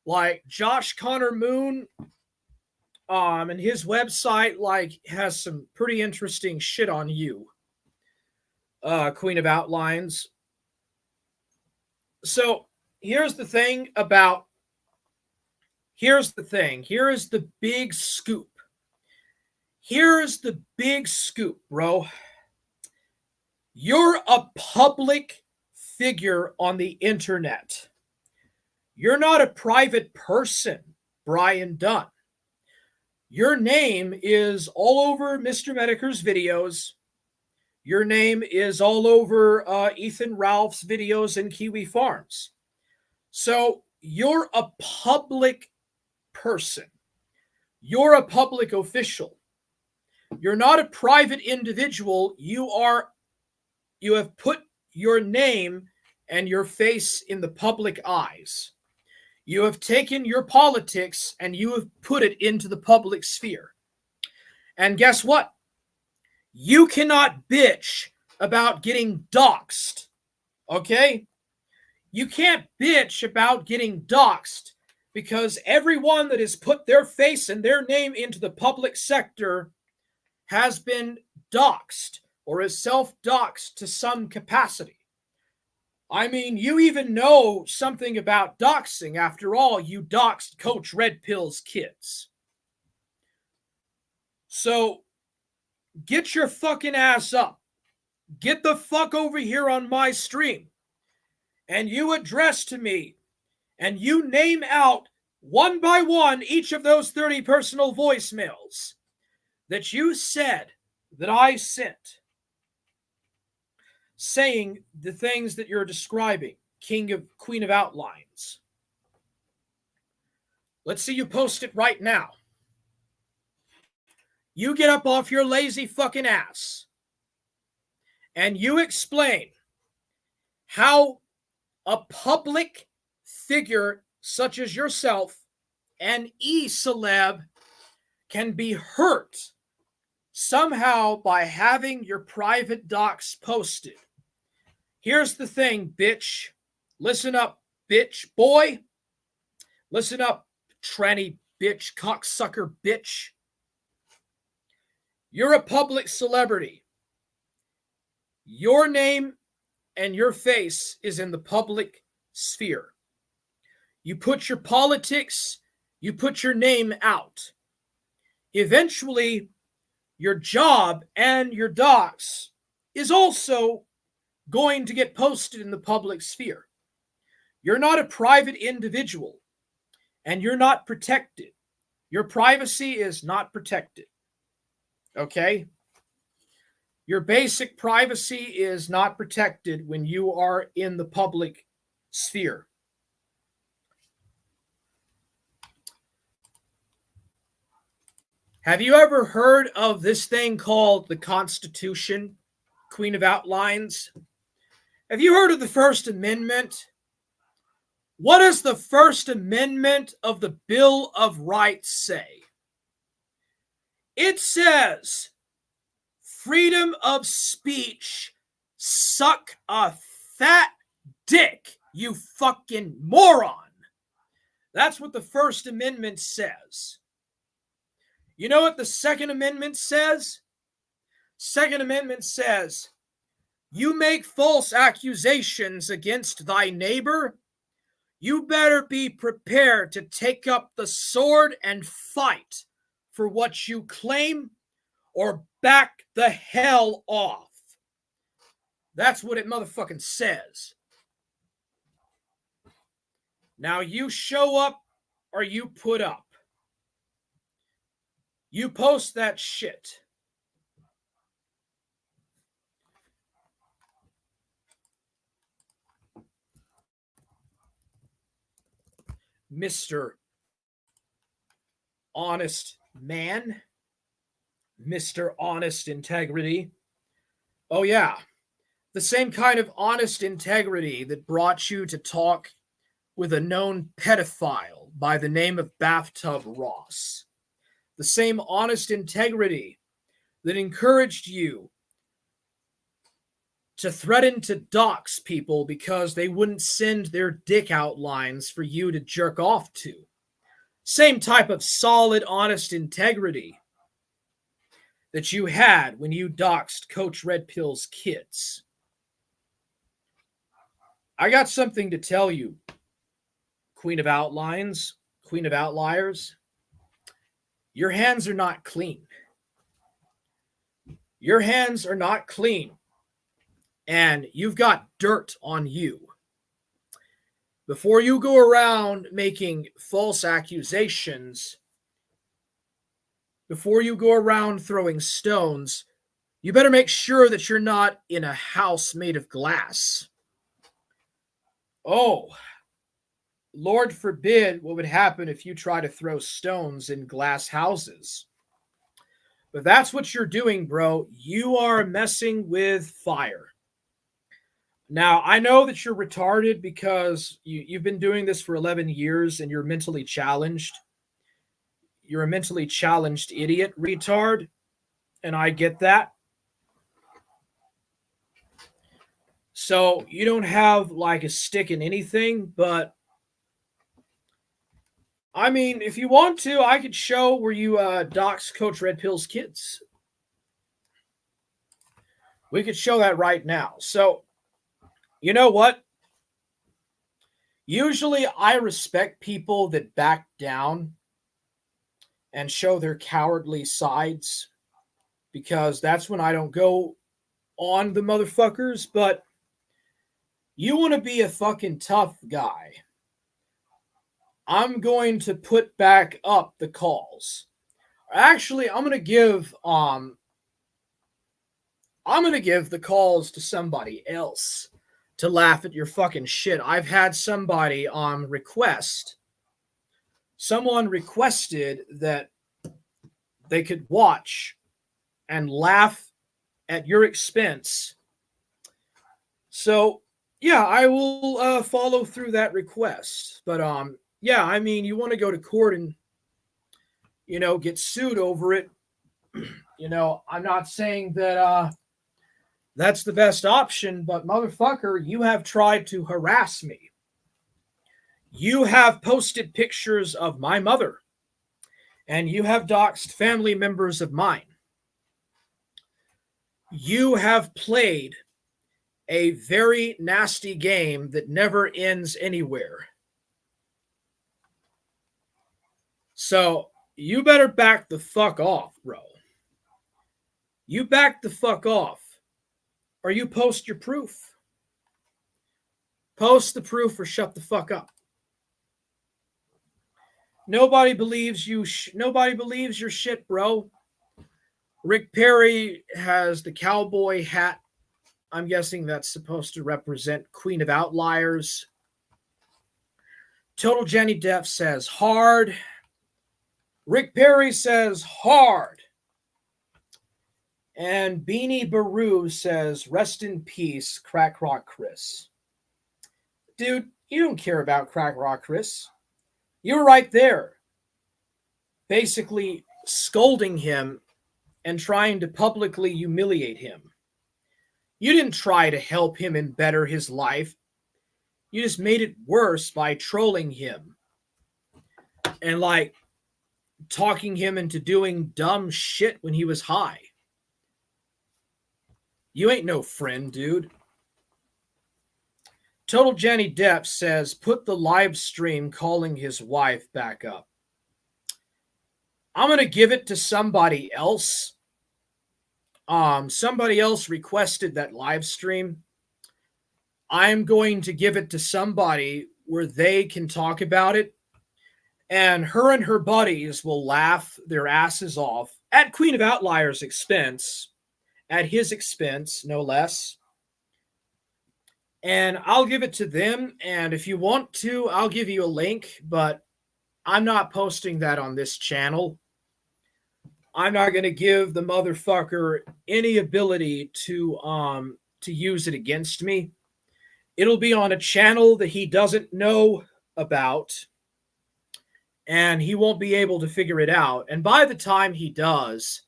A: Like Josh Connor Moon, and his website like has some pretty interesting shit on you. Queen of Outlines. So here's the thing. Here is the big scoop. Here's the big scoop, bro. You're a public figure on the internet. You're not a private person, Brian Dunn. Your name is all over Mr. Medicare's videos. Your name is all over Ethan Ralph's videos and Kiwi Farms. So you're a public person. You're a public official. You're not a private individual. You have put your name and your face in the public eyes. You have taken your politics and you have put it into the public sphere. And guess what? You cannot bitch about getting doxxed. Okay? You can't bitch about getting doxxed because everyone that has put their face and their name into the public sector has been doxxed or is self-doxxed to some capacity. I mean, you even know something about doxing. After all, you doxed Coach Red Pill's kids. So, get your fucking ass up. Get the fuck over here on my stream. And you address to me. And you name out one by one each of those 30 personal voicemails that you said that I sent, saying the things that you're describing, Queen of Outlines. Let's see you post it right now. You get up off your lazy fucking ass and you explain how a public figure such as yourself, an e-celeb, can be hurt somehow by having your private docs posted. Here's the thing, bitch. Listen up, bitch boy. Listen up, tranny bitch, cocksucker bitch. You're a public celebrity. Your name and your face is in the public sphere. You put your politics, you put your name out. Eventually, your job and your docs is also going to get posted in the public sphere. You're not a private individual, and you're not protected. Your privacy is not protected. Okay? Your basic privacy is not protected when you are in the public sphere. Have you ever heard of this thing called the Constitution, Queen of Outlines? Have you heard of the First Amendment? What does the First Amendment of the Bill of Rights say? It says, freedom of speech, suck a fat dick, you fucking moron. That's what the First Amendment says. You know what the Second Amendment says? Second Amendment says, you make false accusations against thy neighbor, you better be prepared to take up the sword and fight for what you claim or back the hell off. That's what it motherfucking says. Now you show up or you put up. You post that shit. Mr. Honest Man, Mr. Honest Integrity. Oh, yeah. The same kind of honest integrity that brought you to talk with a known pedophile by the name of Bathtub Ross. The same honest integrity that encouraged you to threaten to dox people because they wouldn't send their dick outlines for you to jerk off to. Same type of solid, honest integrity that you had when you doxed Coach Red Pill's kids. I got something to tell you, Queen of Outlines, Queen of Outliers. Your hands are not clean. Your hands are not clean. And you've got dirt on you. Before you go around making false accusations, before you go around throwing stones, you better make sure that you're not in a house made of glass. Oh, Lord forbid what would happen if you try to throw stones in glass houses. But that's what you're doing, bro. You are messing with fire. Now, I know that you're retarded because you've been doing this for 11 years and you're mentally challenged. You're a mentally challenged idiot, retard, and I get that. So you don't have like a stick in anything, but I mean, if you want to, I could show where you dox Coach Red Pill's kids. We could show that right now. So, you know what? Usually I respect people that back down and show their cowardly sides because that's when I don't go on the motherfuckers. But you want to be a fucking tough guy. I'm going to put back up the calls. Actually, I'm going to give the calls to somebody else to laugh at your fucking shit. I've had somebody request. Someone requested that they could watch and laugh at your expense. So, yeah, I will follow through that request. But yeah, I mean, you want to go to court and, get sued over it. I'm not saying that that's the best option, but motherfucker, you have tried to harass me. You have posted pictures of my mother, and you have doxed family members of mine. You have played a very nasty game that never ends anywhere. So you better back the fuck off, bro. You back the fuck off, or you post your proof. Post the proof or shut the fuck up. Nobody believes you. Nobody believes your shit, bro. Rick Perry has the cowboy hat. I'm guessing that's supposed to represent Queen of Outliers. Total Jenny Depp says hard. Rick Perry says hard. And Beanie Baru says rest in peace, Crack Rock Chris. Dude, you don't care about Crack Rock Chris. You were right there, basically scolding him and trying to publicly humiliate him. You didn't try to help him and better his life. You just made it worse by trolling him and talking him into doing dumb shit when he was high. You ain't no friend, dude. Total Jenny Depp says, put the live stream calling his wife back up. I'm going to give it to somebody else. Somebody else requested that live stream. I'm going to give it to somebody where they can talk about it, and her buddies will laugh their asses off at Queen of Outliers' expense, at his expense, no less. And I'll give it to them. And if you want to, I'll give you a link, but I'm not posting that on this channel. I'm not going to give the motherfucker any ability to use it against me. It'll be on a channel that he doesn't know about, and he won't be able to figure it out. And by the time he does,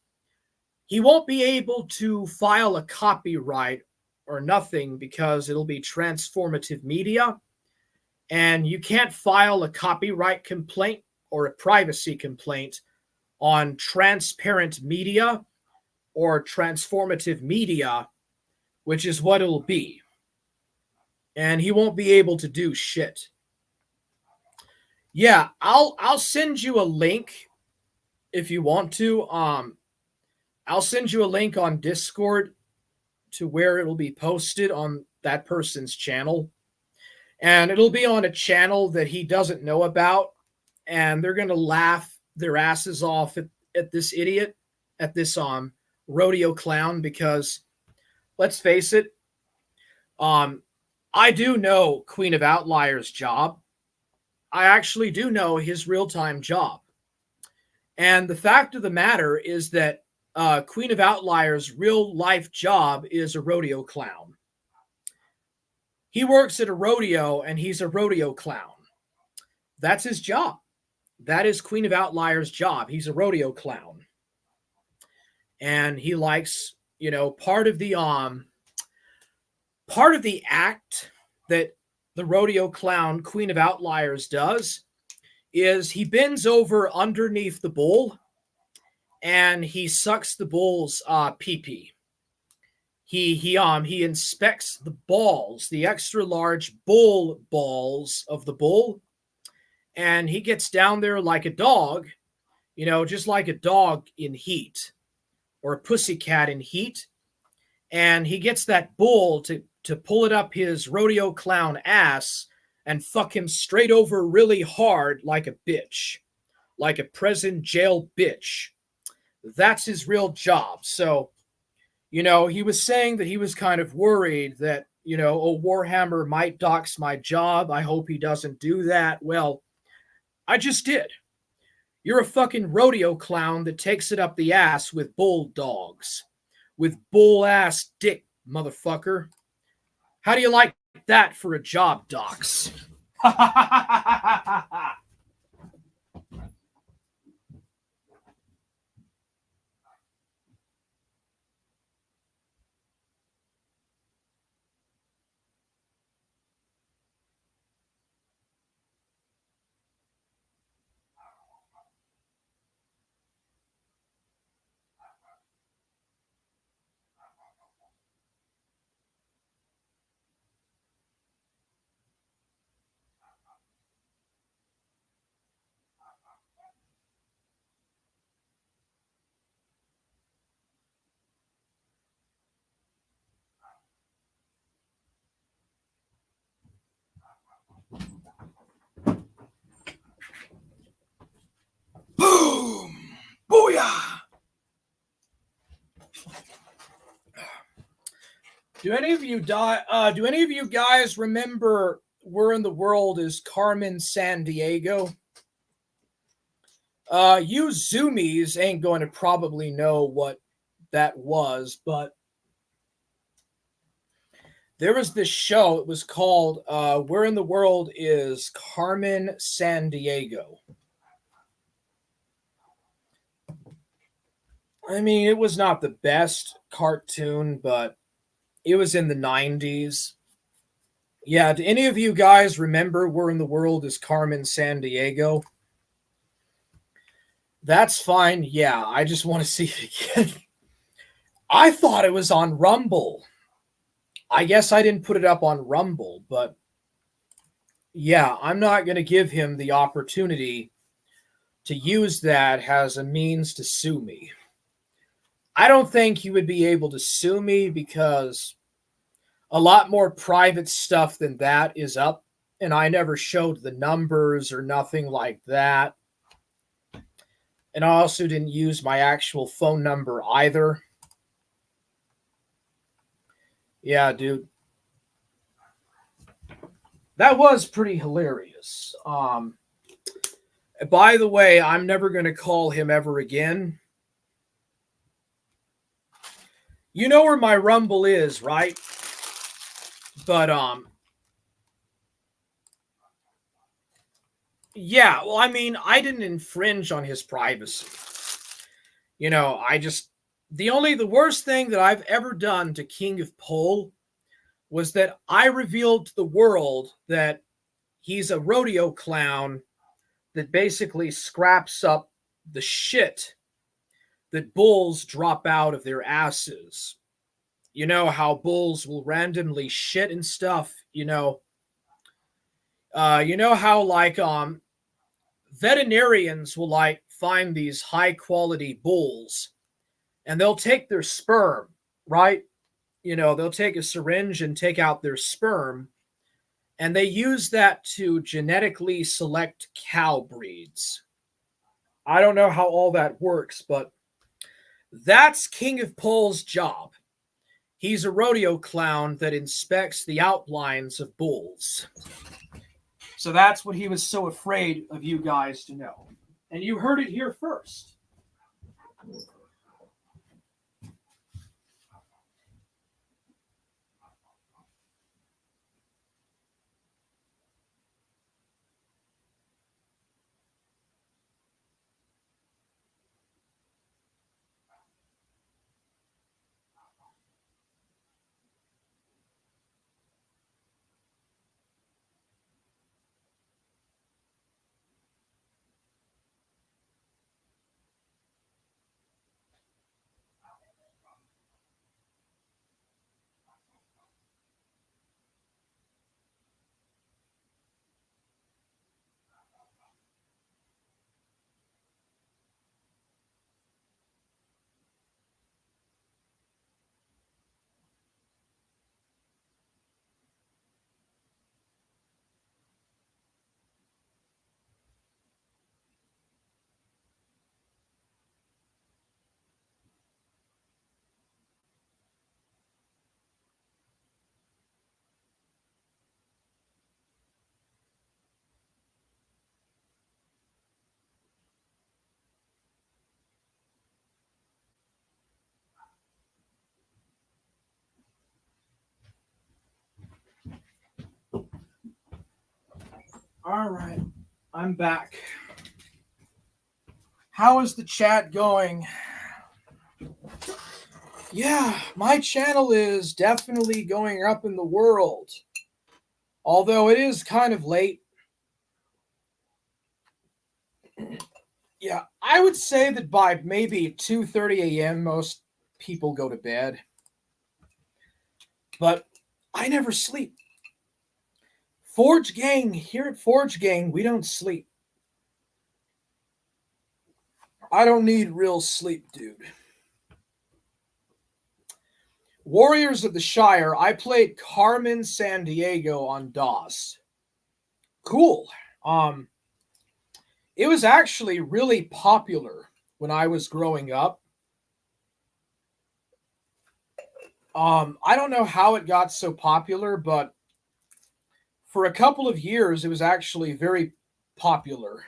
A: he won't be able to file a copyright or nothing because it'll be transformative media, and you can't file a copyright complaint or a privacy complaint on transparent media or transformative media, which is what it'll be. And he won't be able to do shit. Yeah, I'll send you a link if you want to. I'll send you a link on Discord to where it'll be posted on that person's channel. And it'll be on a channel that he doesn't know about, and they're going to laugh their asses off at this idiot, at this rodeo clown, because let's face it, I do know Queen of Outliers' job. I actually do know his real-time job. And the fact of the matter is that Queen of Outliers' real-life job is a rodeo clown. He works at a rodeo, and he's a rodeo clown. That's his job. That is Queen of Outliers' job. He's a rodeo clown. And he likes, part of the act that the rodeo clown Queen of Outliers does is he bends over underneath the bull and he sucks the bull's pee-pee. He inspects the balls, the extra large bull balls of the bull, and he gets down there like a dog, just like a dog in heat or a pussycat in heat, and he gets that bull to pull it up his rodeo clown ass and fuck him straight over really hard like a bitch, like a prison jail bitch. That's his real job. So, he was saying that he was kind of worried that, Warhammer might dox my job. I hope he doesn't do that. Well, I just did. You're a fucking rodeo clown that takes it up the ass with bulldogs, with bull-ass dick, motherfucker. How do you like that for a job, docs? Boom! Booyah! Do any of you guys remember Where in the World is Carmen Sandiego? You zoomies ain't going to probably know what that was, but there was this show. It was called Where in the World is Carmen Sandiego? I mean, it was not the best cartoon, but it was in the 90s. Yeah, do any of you guys remember Where in the World is Carmen Sandiego? That's fine. Yeah, I just want to see it again. I thought it was on Rumble. I guess I didn't put it up on Rumble, but yeah, I'm not going to give him the opportunity to use that as a means to sue me. I don't think he would be able to sue me because a lot more private stuff than that is up, and I never showed the numbers or nothing like that. And I also didn't use my actual phone number either. Yeah, dude. That was pretty hilarious. By the way, I'm never going to call him ever again. You know where my Rumble is, right? But yeah, well, I mean, I didn't infringe on his privacy. You know, the worst thing that I've ever done to King of Pole was that I revealed to the world that he's a rodeo clown that basically scraps up the shit that bulls drop out of their asses. You know how bulls will randomly shit and stuff, you know how like veterinarians will like find these high quality bulls and they'll take their sperm, right? You know, they'll take a syringe and take out their sperm, and they use that to genetically select cow breeds. I don't know how all that works, but that's King of Pole's job. He's a rodeo clown that inspects the outlines of bulls. So that's what he was so afraid of you guys to know. And you heard it here first. All right, I'm back. How is the chat going? Yeah, my channel is definitely going up in the world. Although it is kind of late. Yeah, I would say that by maybe 2:30 a.m. most people go to bed. But I never sleep. Forge Gang, here at Forge Gang, we don't sleep. I don't need real sleep, dude. Warriors of the Shire, I played Carmen Sandiego on DOS. Cool. It was actually really popular when I was growing up. I don't know how it got so popular, but for a couple of years, it was actually very popular.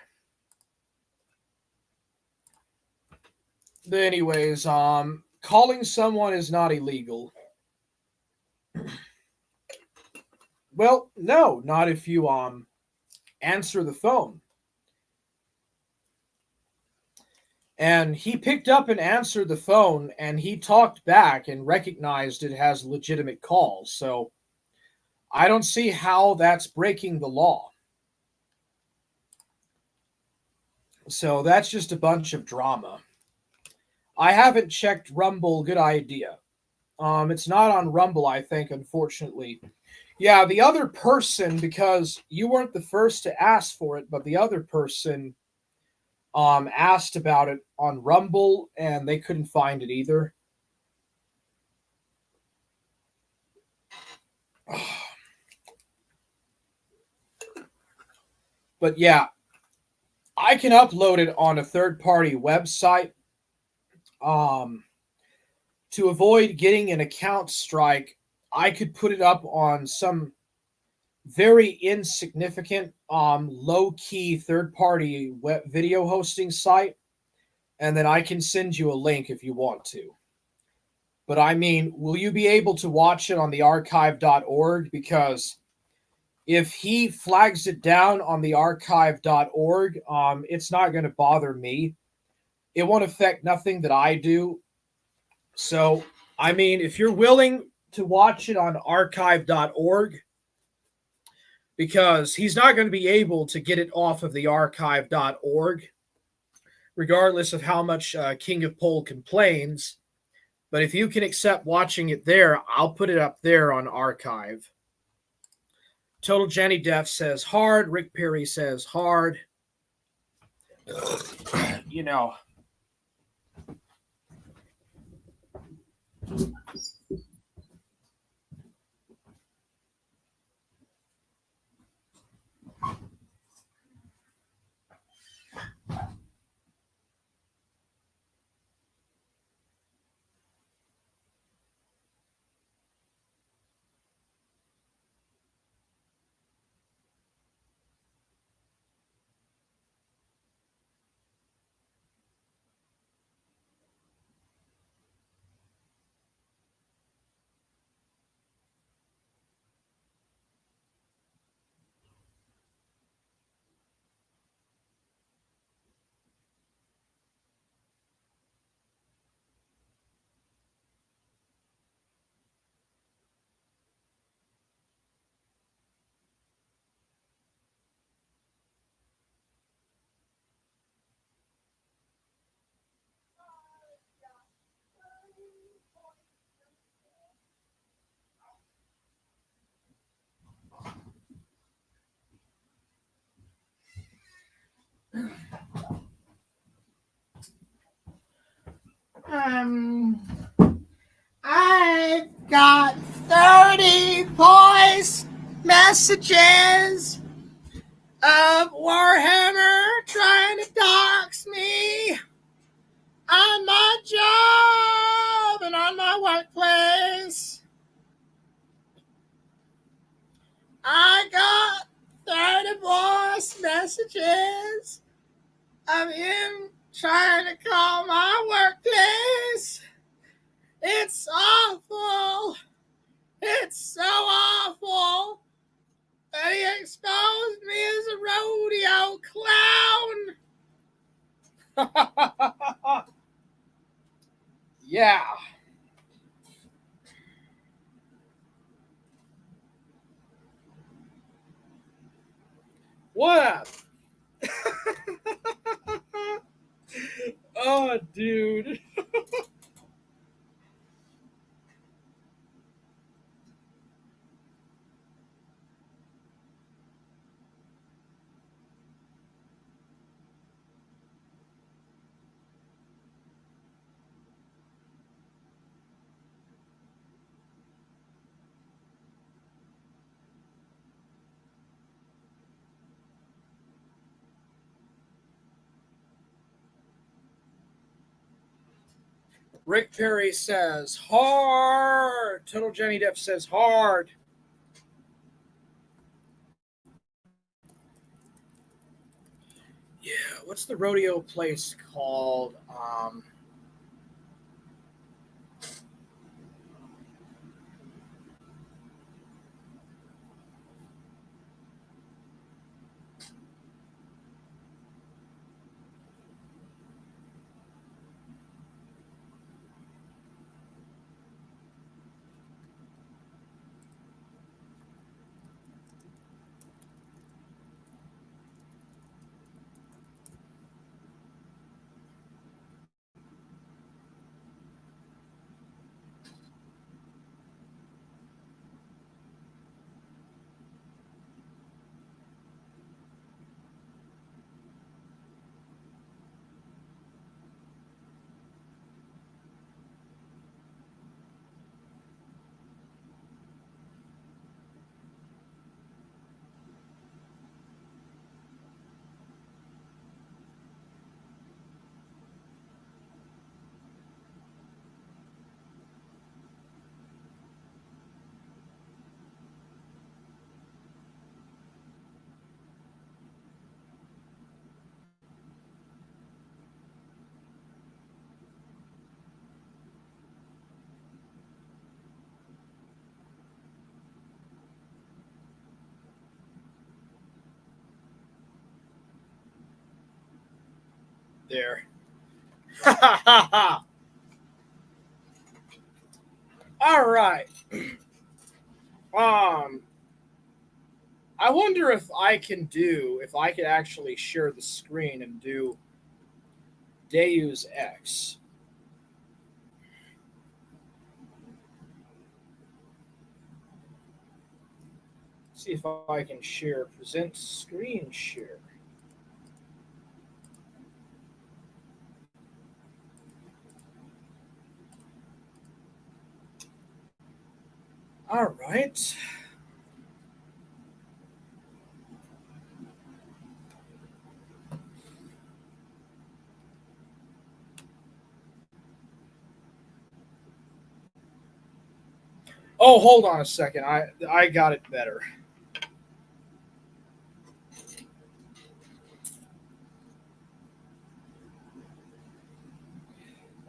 A: But anyways, calling someone is not illegal. Well, no, not if you answer the phone. And he picked up and answered the phone, and he talked back and recognized it as a legitimate call. So I don't see how that's breaking the law. So that's just a bunch of drama. I haven't checked Rumble. Good idea. It's not on Rumble, I think, unfortunately. Yeah, the other person, because you weren't the first to ask for it, but the other person asked about it on Rumble, and they couldn't find it either. But yeah, I can upload it on a third-party website. To avoid getting an account strike, I could put it up on some very insignificant, low-key third-party web video hosting site, and then I can send you a link if you want to. But I mean, will you be able to watch it on the archive.org? Because if he flags it down on the archive.org, it's not going to bother me. It won't affect nothing that I do. So, I mean, if you're willing to watch it on archive.org, because he's not going to be able to get it off of the archive.org, regardless of how much King of Pole complains. But if you can accept watching it there, I'll put it up there on archive. Total Jenny Def says hard. Rick Perry says hard. You know. I've got 30 voice messages of Warhammer trying to dox me on my job and on my workplace. I got 30 voice messages of him trying to call my workplace. It's awful. It's so awful that he exposed me as a rodeo clown. Yeah. What? Oh, dude. Rick Perry says hard. Total Jenny Depp says hard. Yeah, what's the rodeo place called? there. Ha ha ha ha. All right. Um, I wonder if I could actually share the screen and do Deus Ex. See if I can share, present screen share. All right. Oh, hold on a second. I got it better.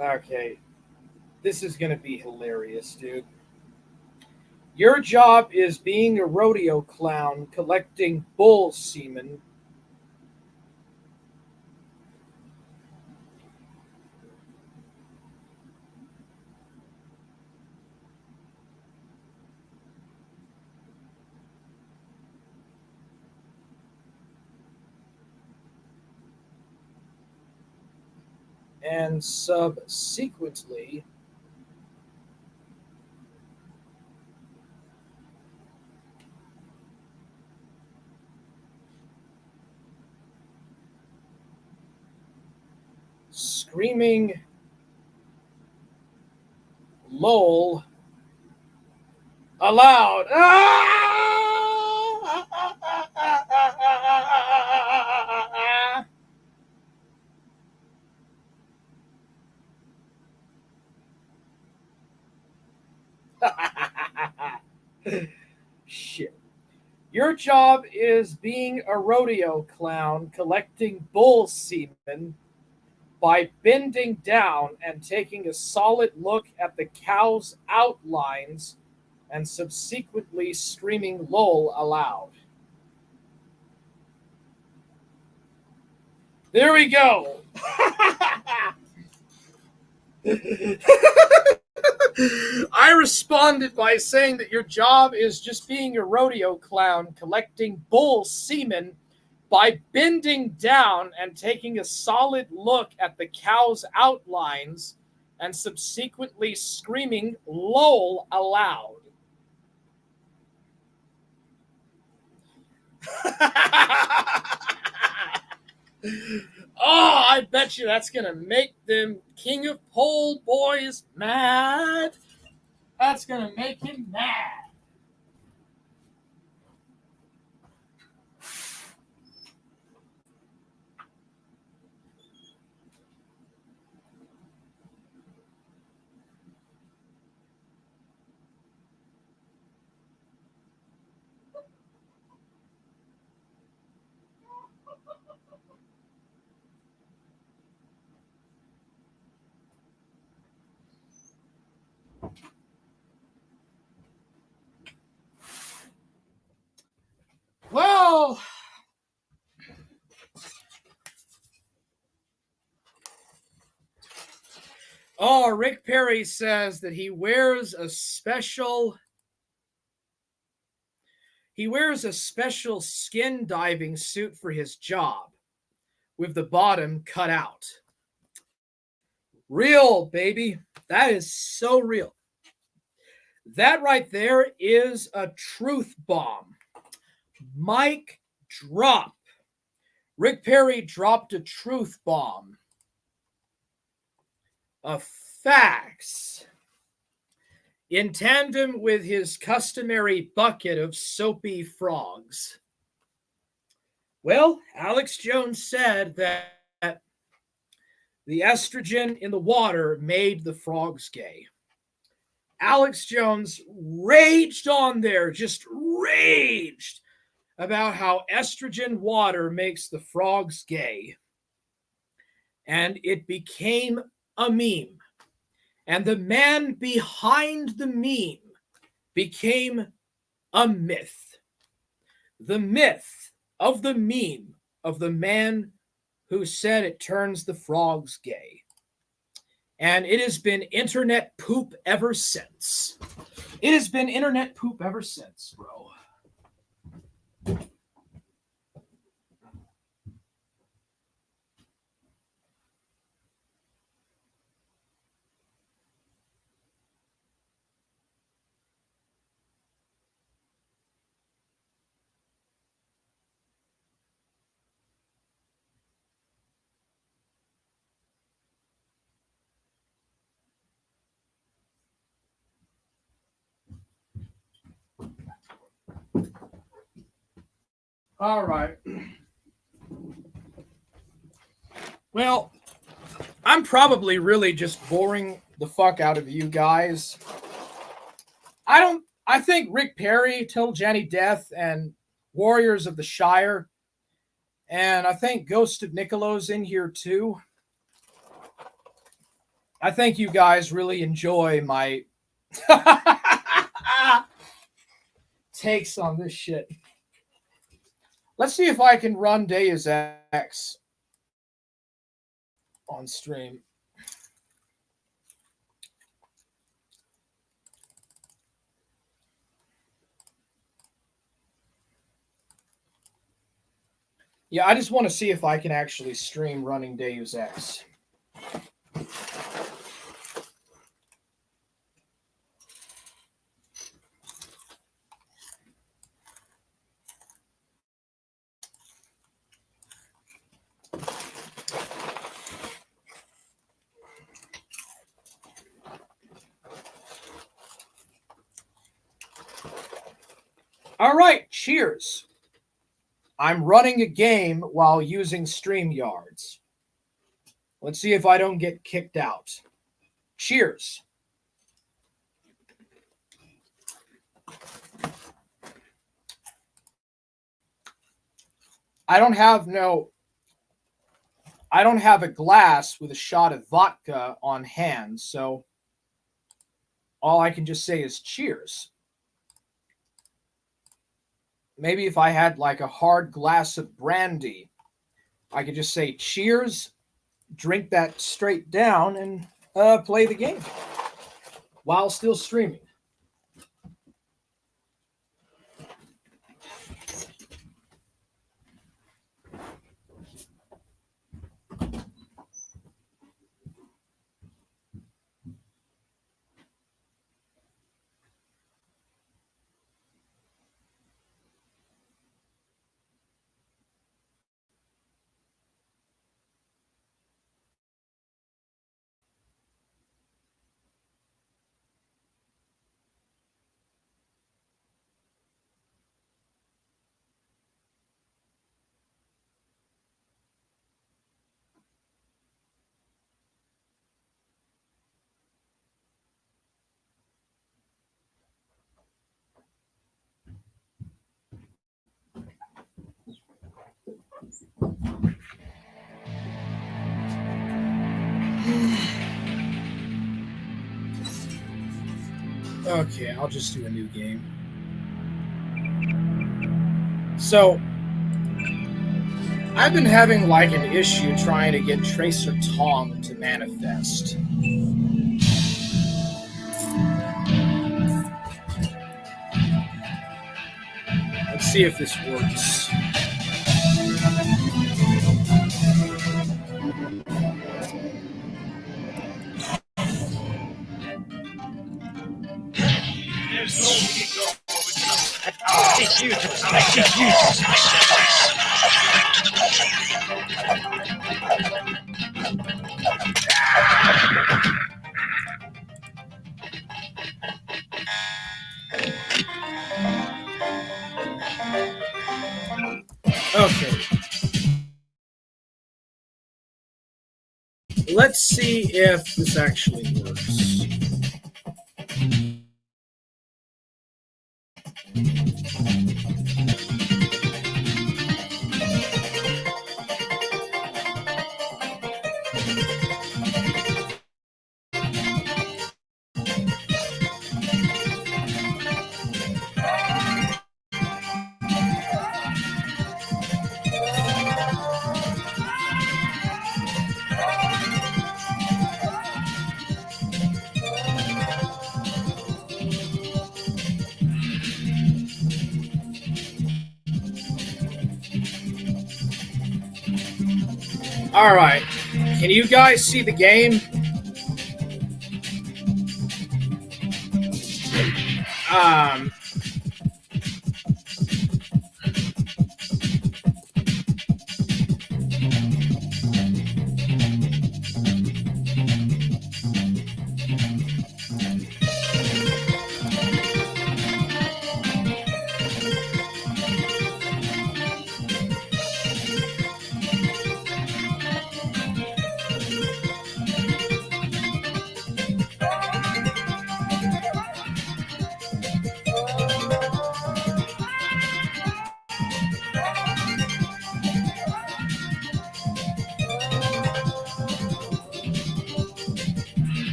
A: Okay. This is going to be hilarious, dude. Your job is being a rodeo clown collecting bull semen. And subsequently screaming lol aloud. Shit. Your job is being a rodeo clown collecting bull semen by bending down and taking a solid look at the cow's outlines and subsequently screaming lol aloud. There we go. I responded by saying that your job is just being a rodeo clown collecting bull semen by bending down and taking a solid look at the cow's outlines and subsequently screaming lol aloud. Oh, I bet you that's gonna make them King of Pole boys mad. That's gonna make him mad. Well, oh, Rick Perry says that he wears a special skin diving suit for his job with the bottom cut out. Real, baby. That is so real. That right there is a truth bomb. Mic drop. Rick Perry dropped a truth bomb of facts in tandem with his customary bucket of soapy frogs. Well, Alex Jones said that the estrogen in the water made the frogs gay. Alex Jones raged on there, just raged about how estrogen water makes the frogs gay. And it became a meme. And the man behind the meme became a myth. The myth of the meme of the man who said it turns the frogs gay. And it has been internet poop ever since. It has been internet poop ever since, bro. All right. Well, I'm probably really just boring the fuck out of you guys. I think Rick Perry, Till Jenny Death, and Warriors of the Shire, and I think Ghost of Nicolo's in here too. I think you guys really enjoy my takes on this shit. Let's see if I can run Deus Ex on stream. Yeah, I just want to see if I can actually stream running Deus Ex. All right, cheers. I'm running a game while using StreamYards. Let's see if I don't get kicked out. Cheers. I don't have a glass with a shot of vodka on hand, so all I can just say is cheers. Maybe if I had like a hard glass of brandy, I could just say cheers, drink that straight down, and play the game while still streaming. Okay, I'll just do a new game. So, I've been having like an issue trying to get Tracer Tong to manifest. Let's see if this works. Okay. Let's see if this actually works. All right. Can you guys see the game? Um,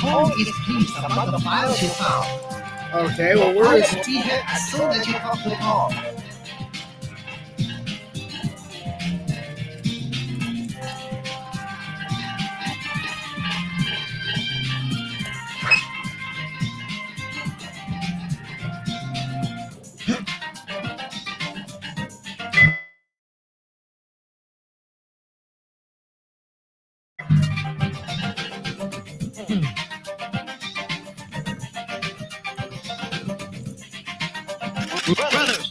B: Home is pleased about the files you found.
A: okay, well, where is
B: I will be here as soon as you talk to Paul.
C: Brothers,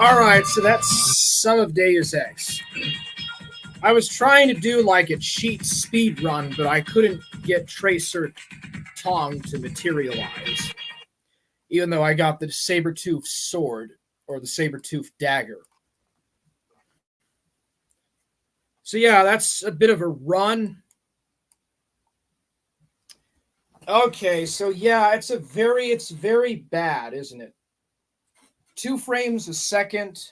A: All right, so that's some of Deus Ex. I was trying to do like a cheat speed run, but I couldn't get Tracer Tong to materialize, even though I got the saber-tooth sword or the saber-tooth dagger. So yeah, that's a bit of a run. Okay, so yeah, it's very bad, isn't it? 2 frames a second.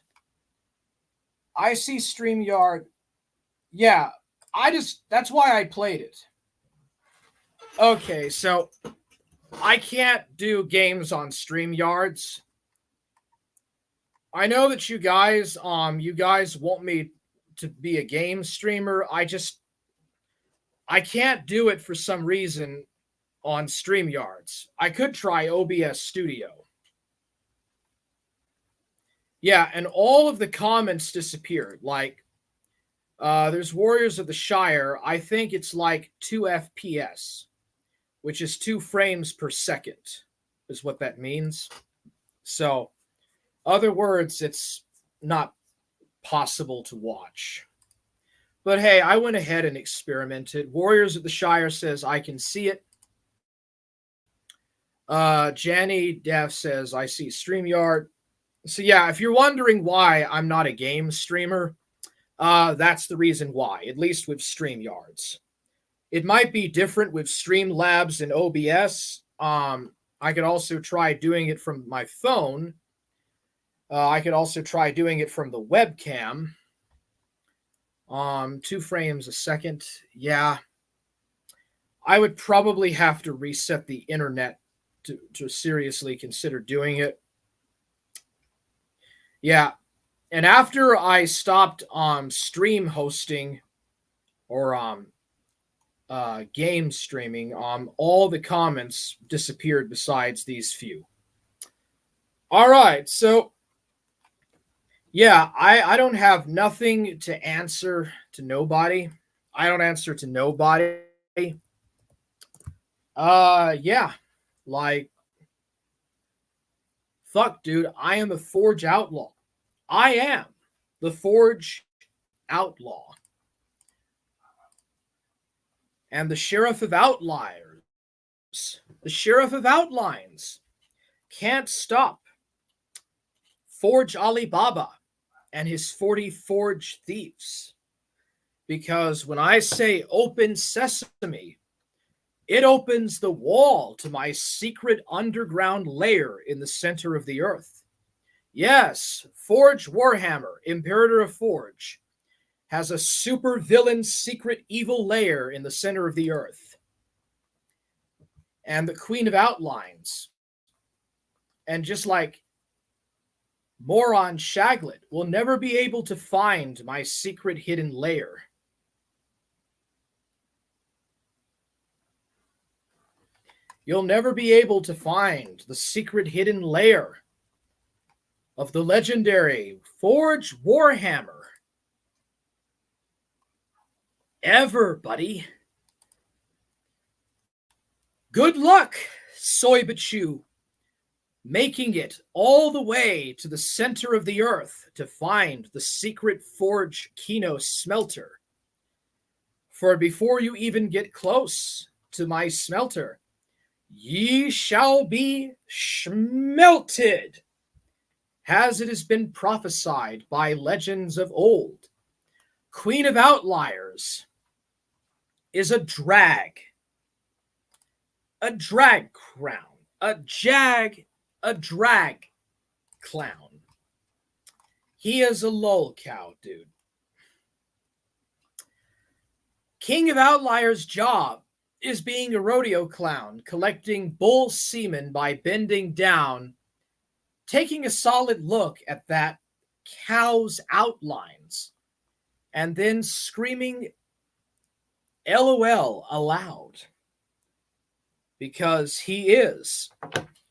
A: I see StreamYard. Yeah, that's why I played it. Okay, so I can't do games on StreamYards. I know that you guys want me to be a game streamer. I can't do it for some reason on StreamYards. I could try OBS Studio. Yeah, and all of the comments disappeared. Like, there's Warriors of the Shire. I think it's like 2 FPS, which is 2 frames per second, is what that means. So, other words, it's not possible to watch. But hey, I went ahead and experimented. Warriors of the Shire says I can see it. Janny Dev says I see StreamYard. So yeah, if you're wondering why I'm not a game streamer, that's the reason why, at least with StreamYards. It might be different with Streamlabs and OBS. I could also try doing it from my phone. I could also try doing it from the webcam. 2 frames a second. Yeah. I would probably have to reset the internet to seriously consider doing it. Yeah. And after I stopped stream hosting or game streaming, all the comments disappeared besides these few. All right, so yeah, I don't have nothing to answer to nobody. I don't answer to nobody. Yeah, like, fuck, dude, I am a Forge outlaw. I am the Forge outlaw. And the Sheriff of Outliers, the Sheriff of Outlines, can't stop Forge Alibaba and his 40 Forge thieves. Because when I say open sesame, it opens the wall to my secret underground lair in the center of the earth. Yes, Forge Warhammer, Imperator of Forge, has a super villain secret evil lair in the center of the earth. And the Queen of Outlines, and just like Moron Shaglet, will never be able to find my secret hidden lair. You'll never be able to find the secret hidden lair of the legendary Forge Warhammer. Ever, buddy. Good luck, Soybachu, making it all the way to the center of the earth to find the secret Forge Kino smelter. For before you even get close to my smelter, ye shall be schmelted, as it has been prophesied by legends of old. Queen of Outliers is a drag crown, a drag clown. He is a lol cow, dude. King of Outliers' job is being a rodeo clown, collecting bull semen by bending down, taking a solid look at that cow's outlines, and then screaming LOL aloud. Because he is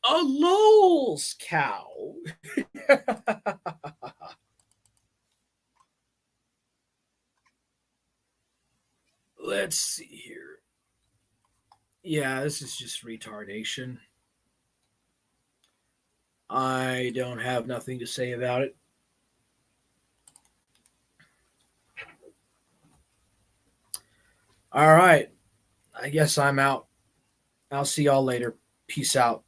A: a lols cow. Let's see here. Yeah, this is just retardation. I don't have nothing to say about it. All right. I guess I'm out. I'll see y'all later. Peace out.